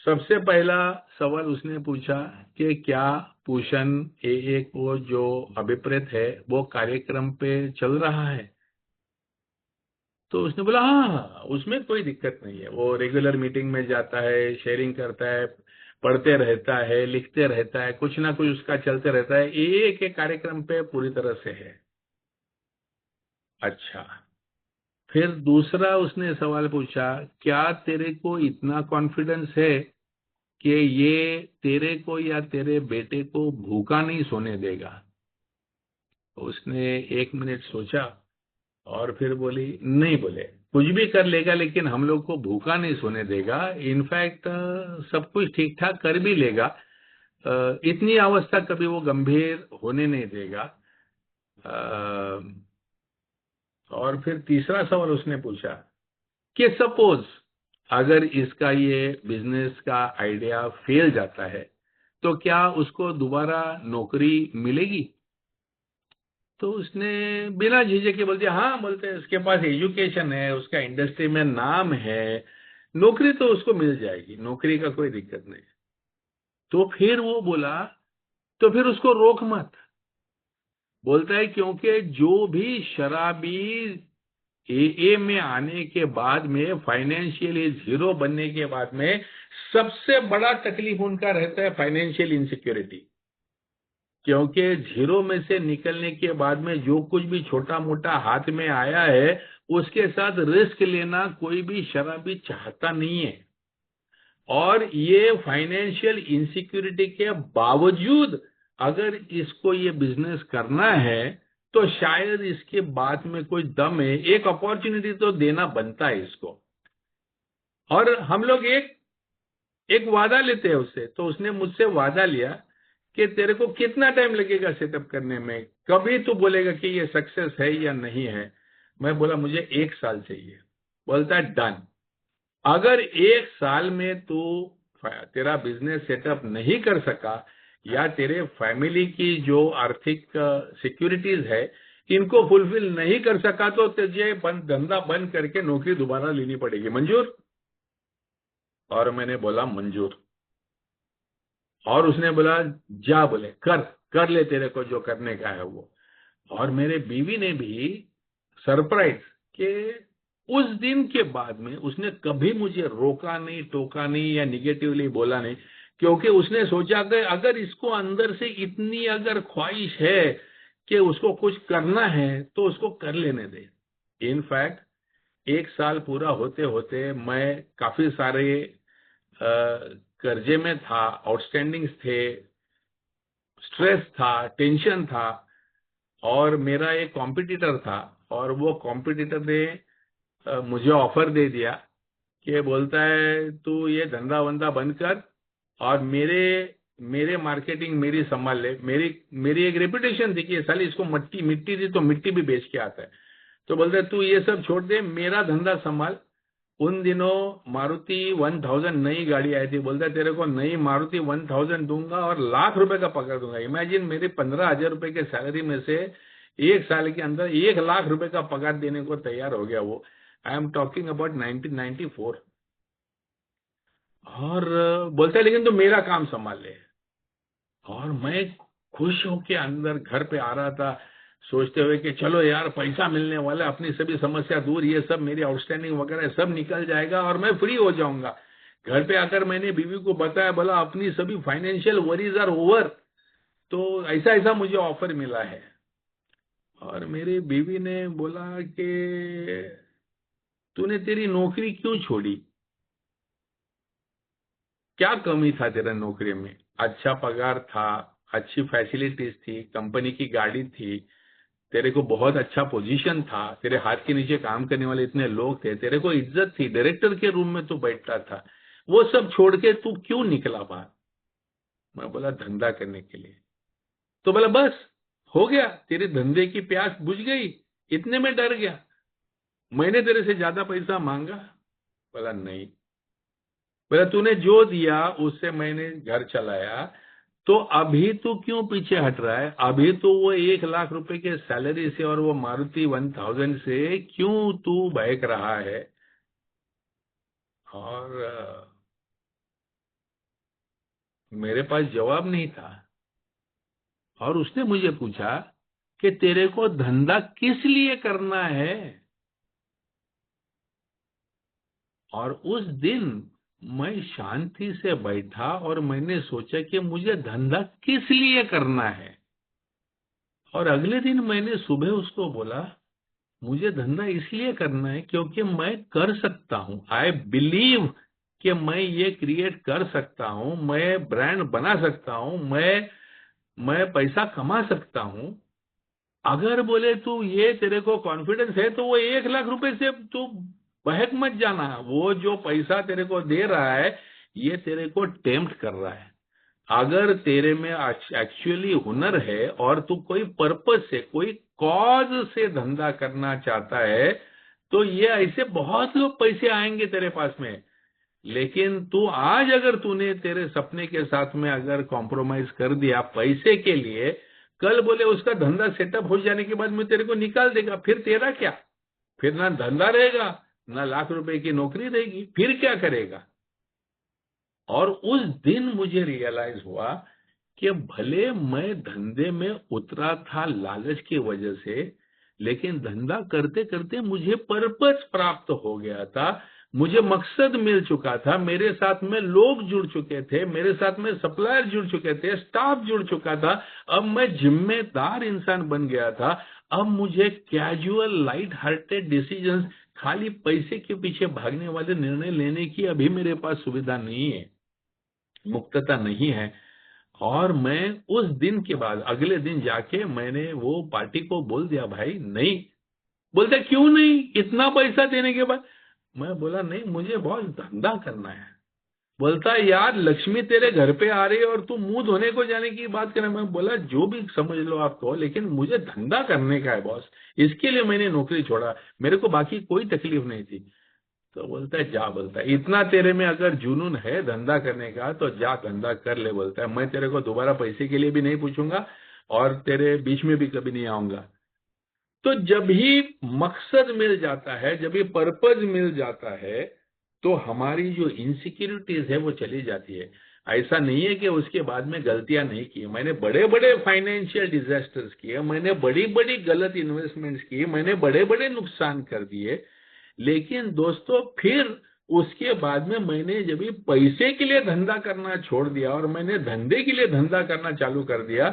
सबसे पहला सवाल उसने पूछा कि क्या पूषण ए को जो अभिप्रेत है वो कार्यक्रम पे चल रहा है? तो उसने बोला हाँ, उसमें कोई दिक्कत नहीं है, वो रेगुलर मीटिंग में जाता है, शेयरिंग करता है, पढ़ते रहता है, लिखते रहता है, कुछ ना कुछ उसका चलते रहता है, एक एक कार्यक्रम पे पूरी तरह से है। अच्छा। फिर दूसरा उसने सवाल पूछा, क्या तेरे को इतना कॉन्फिडेंस है कि ये तेरे को या तेरे बेटे को भूखा नहीं सोने देगा? तो उसने 1 मिनट सोचा और फिर बोली, नहीं, बोले कुछ भी कर लेगा लेकिन हम लोग को भूखा नहीं सोने देगा। इनफैक्ट सब कुछ ठीक ठाक कर भी लेगा, इतनी अवस्था कभी वो गंभीर होने नहीं देगा। और फिर तीसरा सवाल उसने पूछा कि सपोज अगर इसका ये बिजनेस का आइडिया फेल जाता है तो क्या उसको दोबारा नौकरी मिलेगी? तो उसने बिना झिझक के बोल दिया हाँ, बोलते हैं उसके पास एजुकेशन है, उसका इंडस्ट्री में नाम है, नौकरी तो उसको मिल जाएगी, नौकरी का कोई दिक्कत नहीं। तो फिर वो बोला, तो फिर उसको रोक मत। बोलता है क्योंकि जो भी शराबी ए में आने के बाद में, फाइनेंशियली जीरो बनने के बाद में, सबसे बड़ा तकलीफ उनका रहता है फाइनेंशियल इनसिक्योरिटी। क्योंकि जीरो में से निकलने के बाद में जो कुछ भी छोटा मोटा हाथ में आया है, उसके साथ रिस्क लेना कोई भी शराबी चाहता नहीं है। और ये फाइनेंशियल इनसिक्योरिटी के बावजूद अगर इसको ये बिजनेस करना है तो शायद इसके बाद में कोई दम है, एक अपॉर्चुनिटी तो देना बनता है इसको। और हम लोग एक एक वादा लेते हैं उससे। तो उसने मुझसे वादा लिया कि तेरे को कितना टाइम लगेगा सेटअप करने में, कभी तू बोलेगा कि ये सक्सेस है या नहीं है। मैं बोला मुझे 1 साल चाहिए। बोलता है डन। अगर 1 साल में तू तेरा बिजनेस सेटअप नहीं कर सका, या तेरे फैमिली की जो आर्थिक सिक्योरिटीज है इनको फुलफिल नहीं कर सका, तो तुझे धंधा बंद करके नौकरी दोबारा लेनी पड़ेगी। मंजूर? और मैंने बोला मंजूर। और उसने बोला जा, बोले कर कर ले, तेरे को जो करने का है वो। और मेरे बीवी ने भी सरप्राइज कि उस दिन के बाद में उसने कभी मुझे रोका नहीं, टोका नहीं, या निगेटिवली बोला नहीं। क्योंकि उसने सोचा कि अगर इसको अंदर से इतनी अगर ख्वाहिश है कि उसको कुछ करना है तो उसको कर लेने दे। इनफैक्ट 1 साल पूरा होते होते मैं काफी सारे कर्जे में था, आउटस्टैंडिंग्स थे, स्ट्रेस था, टेंशन था, और मेरा एक कॉम्पिटिटर था, और वो कॉम्पिटिटर ने मुझे ऑफर दे दिया कि बोलता है तू ये धंधा वंदा बंद कर और मेरे मेरे मार्केटिंग मेरी संभाल ले। मेरी एक रेपुटेशन थी कि साली इसको मिट्टी थी तो मिट्टी भी बेच के आता है। तो बोलता है तू ये सब छोड़ दे, मेरा धंधा संभाल। उन दिनों मारुति 1000 नई गाड़ी आई थी। बोलता है तेरे को नई मारुति 1000 दूंगा और लाख रुपए का पगार दूंगा। इमेजिन, मेरी 15,000 रुपए के सैलरी में से एक साल के अंदर 1 लाख रुपए का पगार देने को तैयार हो गया वो। I am talking about 1994। और बोलता है लेकिन तू मेरा काम संभाल ले। और मैं खुश होके अंदर घर पे आ रहा था, सोचते हुए कि चलो यार पैसा मिलने वाला है, अपनी सभी समस्या दूर, ये सब मेरी आउटस्टैंडिंग वगैरह सब निकल जाएगा और मैं फ्री हो जाऊंगा। घर पे आकर मैंने बीवी को बताया, बोला अपनी सभी फाइनेंशियल वरीज आर ओवर, तो ऐसा ऐसा मुझे ऑफर मिला है। और मेरी बीवी ने बोला कि तूने तेरी नौकरी क्यों छोड़ी, क्या कमी था तेरा नौकरी में? अच्छा पगार था, अच्छी फैसिलिटीज थी, कंपनी की गाड़ी थी, तेरे को बहुत अच्छा पोजीशन था, तेरे हाथ के नीचे काम करने वाले इतने लोग थे, तेरे को इज्जत थी, डायरेक्टर के रूम में तू बैठता था, वो सब छोड़ के तू क्यों निकला बाहर? मैं बोला धंधा करने के लिए। तो बोला बस हो गया, तेरे धंधे की प्यास बुझ गई, इतने में डर गया, मैंने तेरे से ज्यादा पैसा मांगा? बोला नहीं। बोला तूने जो दिया उससे मैंने घर चलाया, तो अभी तू क्यों पीछे हट रहा है? अभी तो वो 1 लाख रुपए के सैलरी से और वो मारुति 1000 से क्यों तू बहक रहा है? और मेरे पास जवाब नहीं था। और उसने मुझे पूछा कि तेरे को धंधा किस लिए करना है? और उस दिन मैं शांति से बैठा और मैंने सोचा कि मुझे धंधा किस लिए करना है। और अगले दिन मैंने सुबह उसको बोला मुझे धंधा इसलिए करना है क्योंकि मैं कर सकता हूं। आई बिलीव कि मैं ये क्रिएट कर सकता हूं, मैं ब्रांड बना सकता हूं, मैं पैसा कमा सकता हूं। अगर बोले तू ये तेरे को कॉन्फिडेंस है तो वो 1 लाख रुपए से तू बहक मत जाना। वो जो पैसा तेरे को दे रहा है ये तेरे को टेम्प्ट कर रहा है। अगर तेरे में एक्चुअली हुनर है और तू कोई पर्पस से, कोई कॉज से धंधा करना चाहता है तो ये ऐसे बहुत लोग पैसे आएंगे तेरे पास में। लेकिन तू आज अगर तूने तेरे सपने के साथ में अगर कॉम्प्रोमाइज कर दिया पैसे के लिए, कल बोले उसका धंधा सेटअप हो जाने के बाद में तेरे को निकाल देगा, फिर तेरा क्या? फिर ना धंधा रहेगा, ना लाख रुपए की नौकरी रहेगी, फिर क्या करेगा? और उस दिन मुझे रियलाइज हुआ कि भले मैं धंधे में उतरा था लालच की वजह से, लेकिन धंधा करते करते मुझे पर्पस प्राप्त हो गया था, मुझे मकसद मिल चुका था, मेरे साथ में लोग जुड़ चुके थे, मेरे साथ में सप्लायर जुड़ चुके थे, स्टाफ जुड़ चुका था। अब मैं जिम्मेदार इंसान बन गया था। अब मुझे कैजुअल लाइट हार्टेड डिसीजंस, खाली पैसे के पीछे भागने वाले निर्णय लेने की अभी मेरे पास सुविधा नहीं है, मुक्तता नहीं है। और मैं उस दिन के बाद अगले दिन जाके मैंने वो पार्टी को बोल दिया भाई नहीं। बोलते क्यों नहीं, इतना पैसा देने के बाद? मैं बोला नहीं, मुझे बहुत धंधा करना है। बोलता है यार लक्ष्मी तेरे घर पे आ रही है और तू मुंह धोने को जाने की बात करे। मैं बोला जो भी समझ लो आप कहो, लेकिन मुझे धंधा करने का है बॉस, इसके लिए मैंने नौकरी छोड़ा, मेरे को बाकी कोई तकलीफ नहीं थी। तो बोलता है जा, बोलता है इतना तेरे में अगर जुनून है धंधा करने का तो जा धंधा कर ले। बोलता है मैं तेरे को दोबारा पैसे के लिए भी नहीं पूछूंगा और तेरे बीच में भी कभी नहीं आऊंगा। तो जब ही मकसद मिल जाता है, जब ही पर्पज मिल जाता है, तो हमारी जो इनसिक्योरिटीज है वो चली जाती है। ऐसा नहीं है कि उसके बाद में गलतियां नहीं की। मैंने बड़े बड़े फाइनेंशियल डिजास्टर्स किए, मैंने बड़ी बड़ी गलत इन्वेस्टमेंट्स की, मैंने बड़े बड़े नुकसान कर दिए, लेकिन दोस्तों फिर उसके बाद में मैंने जब भी पैसे के लिए धंधा करना छोड़ दिया और मैंने धंधे के लिए धंधा करना चालू कर दिया,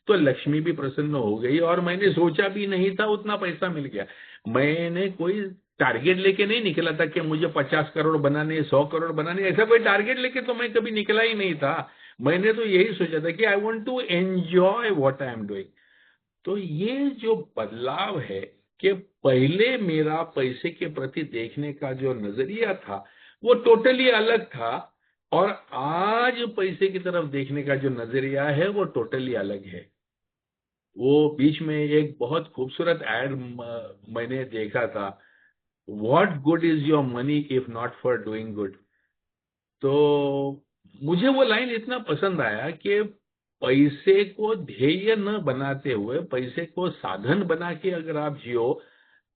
तो लक्ष्मी भी प्रसन्न हो गई और मैंने सोचा भी नहीं था उतना पैसा मिल गया। मैंने कोई टारगेट लेके नहीं निकला था कि मुझे 50 करोड़ बनाने, 100 करोड़ बनाने, ऐसा कोई टारगेट लेके तो मैं कभी निकला ही नहीं था। मैंने तो यही सोचा था कि I want to enjoy what I am doing. तो ये जो बदलाव है कि पहले मेरा पैसे के प्रति देखने का जो नजरिया था वो टोटली अलग था, और आज पैसे की तरफ देखने का जो नजरिया है वो टोटली अलग है। वो बीच में एक बहुत खूबसूरत एड मैंने देखा था, what good is your money if not for doing good. तो मुझे वो लाइन इतना पसंद आया कि पैसे को ध्येय न बनाते हुए पैसे को साधन बना के अगर आप जियो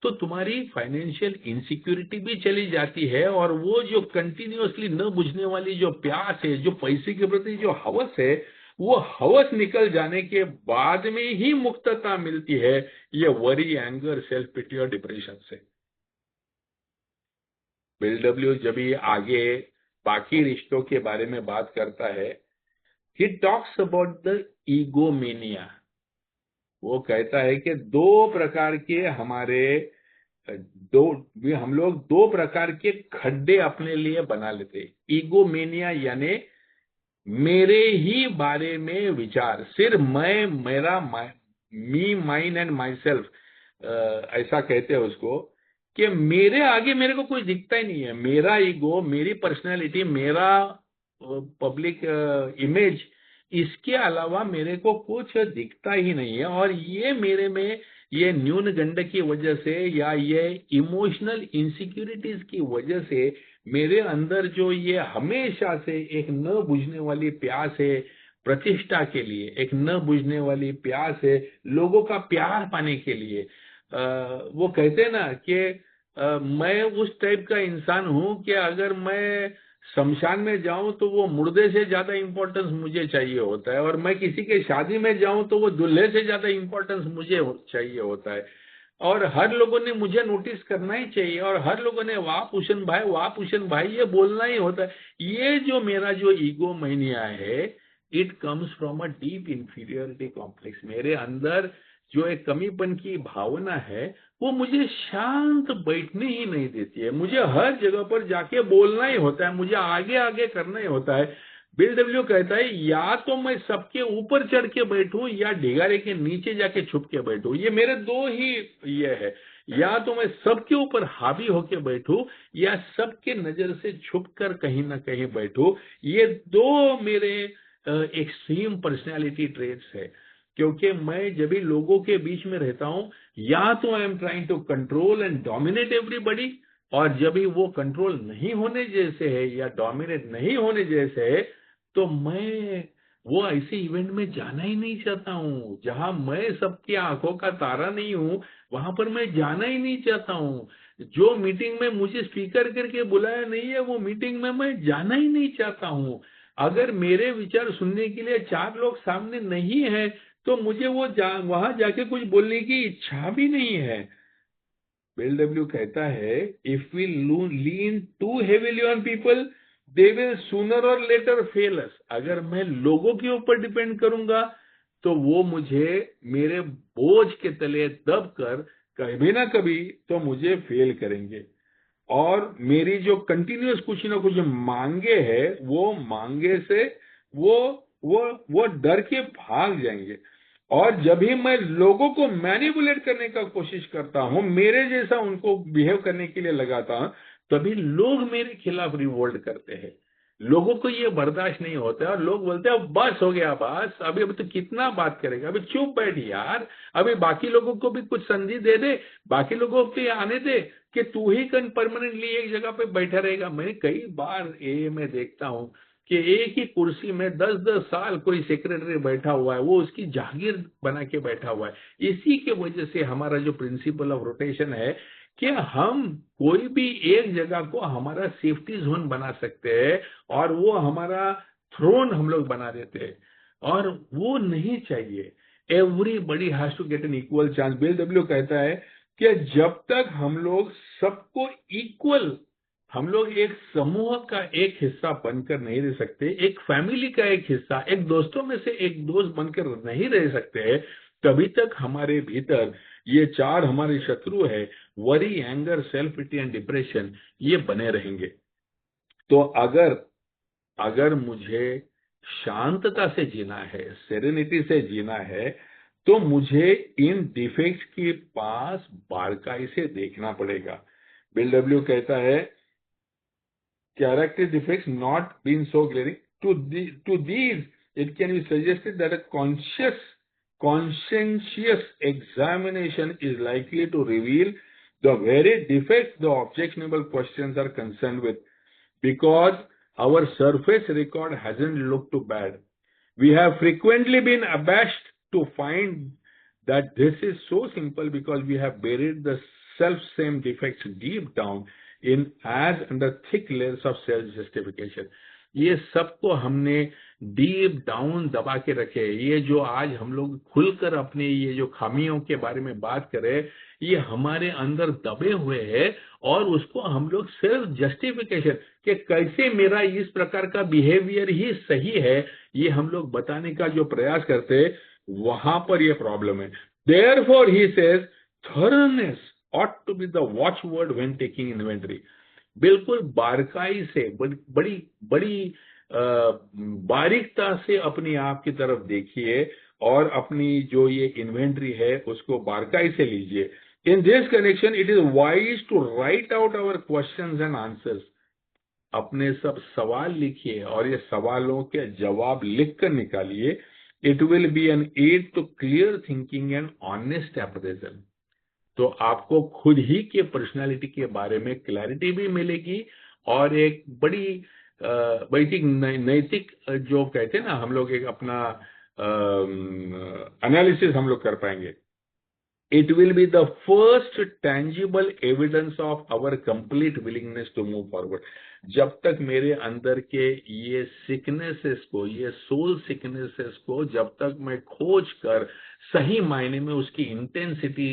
तो तुम्हारी फाइनेंशियल इनसिक्योरिटी भी चली जाती है, और वो जो कंटिन्यूअसली न बुझने वाली जो प्यास है, जो पैसे के प्रति जो हवस है, वो हवस निकल जाने के बाद में ही मुक्तता मिलती है ये वरी, एंगर, सेल्फ पिटी और डिप्रेशन से। बिल डब्ल्यू जब भी आगे बाकी रिश्तों के बारे में बात करता है, ही टॉक्स अबाउट द ईगोमेनिया। वो कहता है कि दो प्रकार के हमारे दो हम लोग दो प्रकार के खड्डे अपने लिए बना लेते हैं। ईगोमेनिया यानी मेरे ही बारे में विचार, सिर्फ मैं, मेरा, मी, माइन एंड माई सेल्फ, ऐसा कहते हैं उसको, कि मेरे आगे मेरे को कोई दिखता ही नहीं है। मेरा ईगो, मेरी पर्सनैलिटी, मेरा पब्लिक इमेज, इसके अलावा मेरे को कुछ दिखता ही नहीं है। और ये मेरे में ये न्यून गंड की वजह से या ये इमोशनल इनसिक्योरिटीज की वजह से मेरे अंदर जो ये हमेशा से एक न बुझने वाली प्यास है प्रतिष्ठा के लिए, एक न बुझने वाली प्यास है लोगों का प्यार पाने के लिए। वो कहते हैं ना कि मैं उस टाइप का इंसान हूं कि अगर मैं शमशान में जाऊं तो वो मुर्दे से ज्यादा इंपॉर्टेंस मुझे चाहिए होता है, और मैं किसी के शादी में जाऊं तो वो दूल्हे से ज्यादा इंपॉर्टेंस मुझे चाहिए होता है। और हर लोगों ने मुझे नोटिस करना ही चाहिए, और हर लोगों ने वाह पूषण भाई, वाह पूषण भाई ये बोलना ही होता है। ये जो मेरा जो ईगो मैनिया है, it comes from a deep inferiority complex. मेरे अंदर जो एक कमीपन की भावना है वो मुझे शांत बैठने ही नहीं देती है। मुझे हर जगह पर जाके बोलना ही होता है, मुझे आगे आगे करना ही होता है। बिल डब्ल्यू कहता है या तो मैं सबके ऊपर चढ़ के बैठूं या ढिगारे के नीचे जाके छुप के बैठूं। ये मेरे दो ही ये है, या तो मैं सबके ऊपर हावी होके बैठूं या सबके नजर से छुप कर कहीं ना कहीं बैठूं। ये दो मेरे एक्सट्रीम पर्सनैलिटी ट्रेट्स है। क्योंकि मैं जब भी लोगों के बीच में रहता हूं, या तो I am trying to control and dominate everybody, और जब भी वो कंट्रोल नहीं होने जैसे है या डोमिनेट नहीं होने जैसे है तो मैं वो ऐसे इवेंट में जाना ही नहीं चाहता हूं। जहां मैं सबकी आंखों का तारा नहीं हूं वहां पर मैं जाना ही नहीं चाहता हूं। जो मीटिंग में मुझे स्पीकर करके बुलाया नहीं है वो मीटिंग में मैं जाना ही नहीं चाहता हूं। अगर मेरे विचार सुनने के लिए 4 लोग सामने नहीं है तो मुझे वो वहां जाके कुछ बोलने की इच्छा भी नहीं है। बिल डब्ल्यू कहता है, if we lean too heavily on people they will sooner or later fail us. अगर मैं लोगों के ऊपर डिपेंड करूंगा तो वो मुझे मेरे बोझ के तले दब कर कभी ना कभी तो मुझे फेल करेंगे। और मेरी जो कंटिन्यूअस कुछ ना कुछ मांगे है वो मांगे से वो वो डर के भाग जाएंगे। और जब भी मैं लोगों को मैनिपुलेट करने का कोशिश करता हूं, मेरे जैसा उनको बिहेव करने के लिए लगाता हूं, तभी लोग मेरे खिलाफ रिवोल्ट करते हैं। लोगों को ये बर्दाश्त नहीं होता है और लोग बोलते हैं बस हो गया, बस अभी तो कितना बात करेगा, अभी चुप बैठ यार, अभी बाकी लोगों को भी कुछ संधि दे दे, बाकी लोगों को आने दे कि तू ही परमानेंटली एक जगह पे बैठा रहेगा। मैंने कई बार ये मैं देखता हूं कि एक ही कुर्सी में 10-10 साल कोई सेक्रेटरी बैठा हुआ है, वो उसकी जागीर बना के बैठा हुआ है। इसी के वजह से हमारा जो प्रिंसिपल ऑफ रोटेशन है कि हम कोई भी एक जगह को हमारा सेफ्टी जोन बना सकते हैं और वो हमारा थ्रोन हम लोग बना देते हैं, और वो नहीं चाहिए। Everybody has to get an equal chance. Bill W कहता है कि जब तक हम लोग सबको इक्वल, हम लोग एक समूह का एक हिस्सा बनकर नहीं रह सकते, एक फैमिली का एक हिस्सा, एक दोस्तों में से एक दोस्त बनकर नहीं रह सकते, तभी तक हमारे भीतर ये 4 हमारे शत्रु है, worry, anger, self pity and depression, ये बने रहेंगे। तो अगर मुझे शांतता से जीना है, सेरेनिटी से जीना है, तो मुझे इन डिफेक्ट्स के पास बारकाई से देखना पड़ेगा। बिल डब्ल्यू कहता है, character defects not being so glaring, to these it can be suggested that a conscientious examination is likely to reveal the very defects the objectionable questions are concerned with, because our surface record hasn't looked too bad. We have frequently been abashed to find that this is so simple because we have buried the self-same defects deep down in as under thick layers of self-justification. ये सबको हमने deep down दबा के रखे। ये जो आज हम लोग खुलकर अपने ये जो खामियों के बारे में बात करें, ये हमारे अंदर दबे हुए हैं, और उसको हम लोग सेल्फ जस्टिफिकेशन कि कैसे मेरा इस प्रकार का बिहेवियर ही सही है, ये हम लोग बताने का जो प्रयास करते हैं, वहां पर ये प्रॉब्लम है। Therefore he says thoroughness ought to be the watchword when taking inventory. बिल्कुल बारकाई से, बड़ी बारीकता से अपनी आप की तरफ देखिए और अपनी जो ये इन्वेंट्री है उसको बारकाई से लीजिए। In this connection it is wise to write out our questions and answers. अपने सब सवाल लिखिए और ये सवालों के जवाब लिखकर निकालिए। It will be an aid to clear thinking and honest appraisal. तो आपको खुद ही के पर्सनालिटी के बारे में क्लैरिटी भी मिलेगी और एक बड़ी नैतिक जो कहते हैं ना हम लोग, एक अपना एनालिसिस हम लोग कर पाएंगे। It will be the first tangible evidence of our complete willingness to move forward. जब तक मेरे अंदर के ये सिकनेसेस को, ये सोल सिकनेसेस को जब तक मैं खोज कर सही मायने में उसकी इंटेंसिटी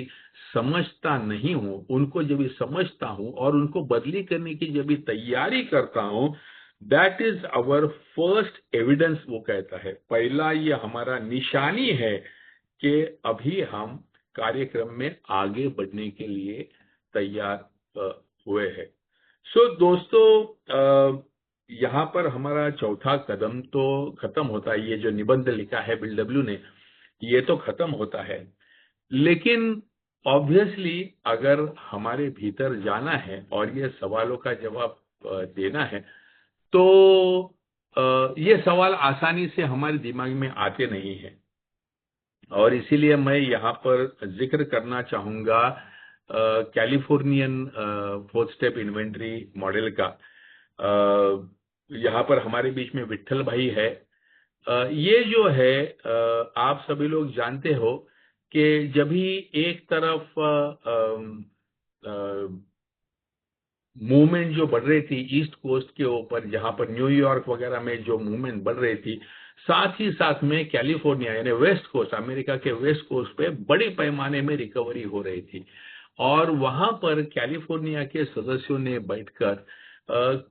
समझता नहीं हूं, उनको जब भी समझता हूं और उनको बदली करने की जब भी तैयारी करता हूं, that is our first evidence. वो कहता है पहला ये हमारा निशानी है कि अभी हम कार्यक्रम में आगे बढ़ने के लिए तैयार हुए हैं। सो दोस्तों, यहाँ पर हमारा चौथा कदम तो खत्म होता है। ये जो निबंध लिखा है बिल डब्ल्यू ने, ये तो खत्म होता है, लेकिन ऑब्वियसली अगर हमारे भीतर जाना है और ये सवालों का जवाब देना है, तो ये सवाल आसानी से हमारे दिमाग में आते नहीं हैं। और इसीलिए मैं यहाँ पर जिक्र करना चाहूंगा कैलिफोर्नियन 4 स्टेप इन्वेंट्री मॉडल का। यहाँ पर हमारे बीच में विट्ठल भाई है। ये जो है आप सभी लोग जानते हो कि जब भी एक तरफ मूवमेंट जो बढ़ रही थी ईस्ट कोस्ट के ऊपर, जहां पर न्यूयॉर्क वगैरह में जो मूवमेंट बढ़ रही थी, साथ ही साथ में कैलिफोर्निया यानी वेस्ट कोस्ट, अमेरिका के वेस्ट कोस्ट पे बड़े पैमाने में रिकवरी हो रही थी। और वहां पर कैलिफोर्निया के सदस्यों ने बैठकर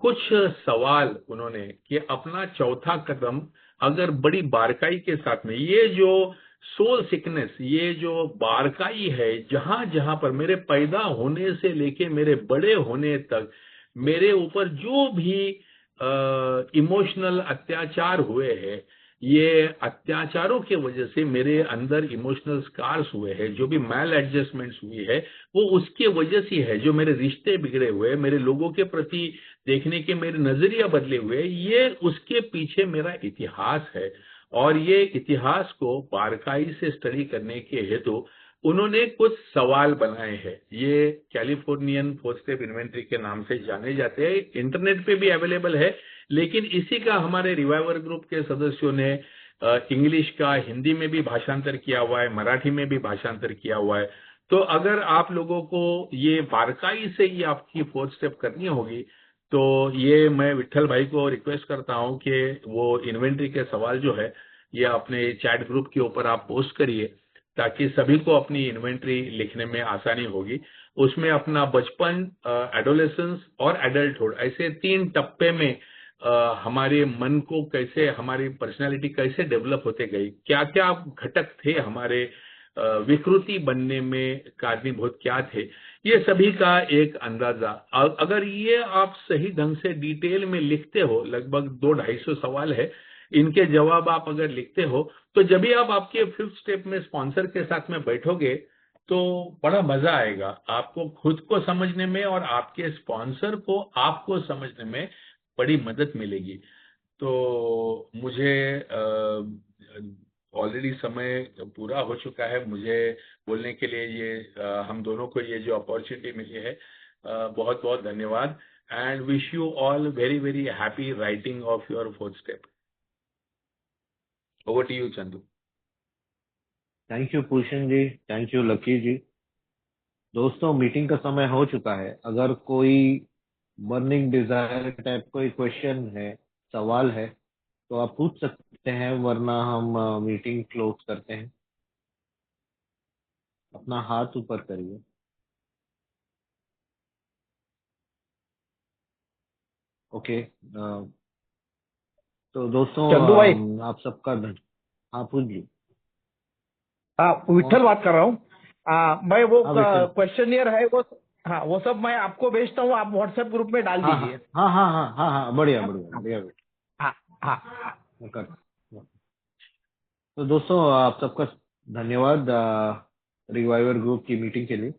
कुछ सवाल उन्होंने कि अपना चौथा कदम अगर बड़ी बारकाई के साथ में, ये जो सोल सिकनेस, ये जो बारकाई है, जहां जहां पर मेरे पैदा होने से लेके मेरे बड़े होने तक मेरे ऊपर जो भी इमोशनल अत्याचार हुए हैं, ये अत्याचारों के वजह से मेरे अंदर इमोशनल स्कार्स हुए हैं, जो भी मैल एडजस्टमेंट्स हुई है वो उसके वजह से है। जो मेरे रिश्ते बिगड़े हुए, मेरे लोगों के प्रति देखने के मेरे नजरिया बदले हुए, ये उसके पीछे मेरा इतिहास है। और ये इतिहास को बारकाई से स्टडी करने के हेतु उन्होंने कुछ सवाल बनाए हैं। ये कैलिफोर्नियन 4 स्टेप इन्वेंट्री के नाम से जाने जाते हैं, इंटरनेट पे भी अवेलेबल है। लेकिन इसी का हमारे रिवाइवर ग्रुप के सदस्यों ने इंग्लिश का हिंदी में भी भाषांतर किया हुआ है, मराठी में भी भाषांतर किया हुआ है। तो अगर आप लोगों को ये बारकाई से ही आपकी 4 स्टेप करनी होगी, तो ये मैं विट्ठल भाई को रिक्वेस्ट करता हूं कि वो इन्वेंट्री के सवाल जो है ये अपने चैट ग्रुप के ऊपर आप पोस्ट करिए, ताकि सभी को अपनी इन्वेंट्री लिखने में आसानी होगी। उसमें अपना बचपन, एडोलेसेंस और एडल्टहुड, ऐसे 3 टप्पे में हमारे मन को कैसे, हमारी पर्सनालिटी कैसे डेवलप होते गई, क्या क्या घटक थे हमारे विकृति बनने में कारणीभूत क्या थे, ये सभी का एक अंदाजा। अगर ये आप सही ढंग से डिटेल में लिखते हो, लगभग 200-250 सवाल है, इनके जवाब आप अगर लिखते हो, तो जब भी आप आपके 5th स्टेप में स्पॉन्सर के साथ में बैठोगे तो बड़ा मजा आएगा आपको खुद को समझने में, और आपके स्पॉन्सर को आपको समझने में बड़ी मदद मिलेगी। तो मुझे ऑलरेडी समय पूरा हो चुका है, मुझे बोलने के लिए ये हम दोनों को ये जो अपॉर्चुनिटी मिली है, बहुत बहुत धन्यवाद। And wish you all very very happy writing of your 4th step. Over to you Chandu. Thank you Bhushan ji, thank you Lucky ji. दोस्तों, मीटिंग का समय हो चुका है। अगर कोई बर्निंग डिजायर टाइप कोई क्वेश्चन है, सवाल है, तो आप पूछ सकते हैं, वरना हम मीटिंग क्लोज करते हैं। अपना हाथ ऊपर करिए। ओके। तो दोस्तों, चंदू भाई, आप सबका हाँ, पूछिए। हाँ, कौन? विठल बात कर रहा हूँ। मैं वो हाँ, विठल। क्वेश्चनियर है वो, हाँ वो सब मैं आपको भेजता हूँ, आप व्हाट्सएप ग्रुप में डाल हाँ हाँ दीजिए। हाँ हाँ हाँ हाँ हाँ, बढ़िया बढ़िया हाँ बढ़िया। हाँ हाँ। मैं कर। तो दोस्तों, आप सबका धन्यवाद रिवाइवर ग्रुप की मीटिंग के लिए।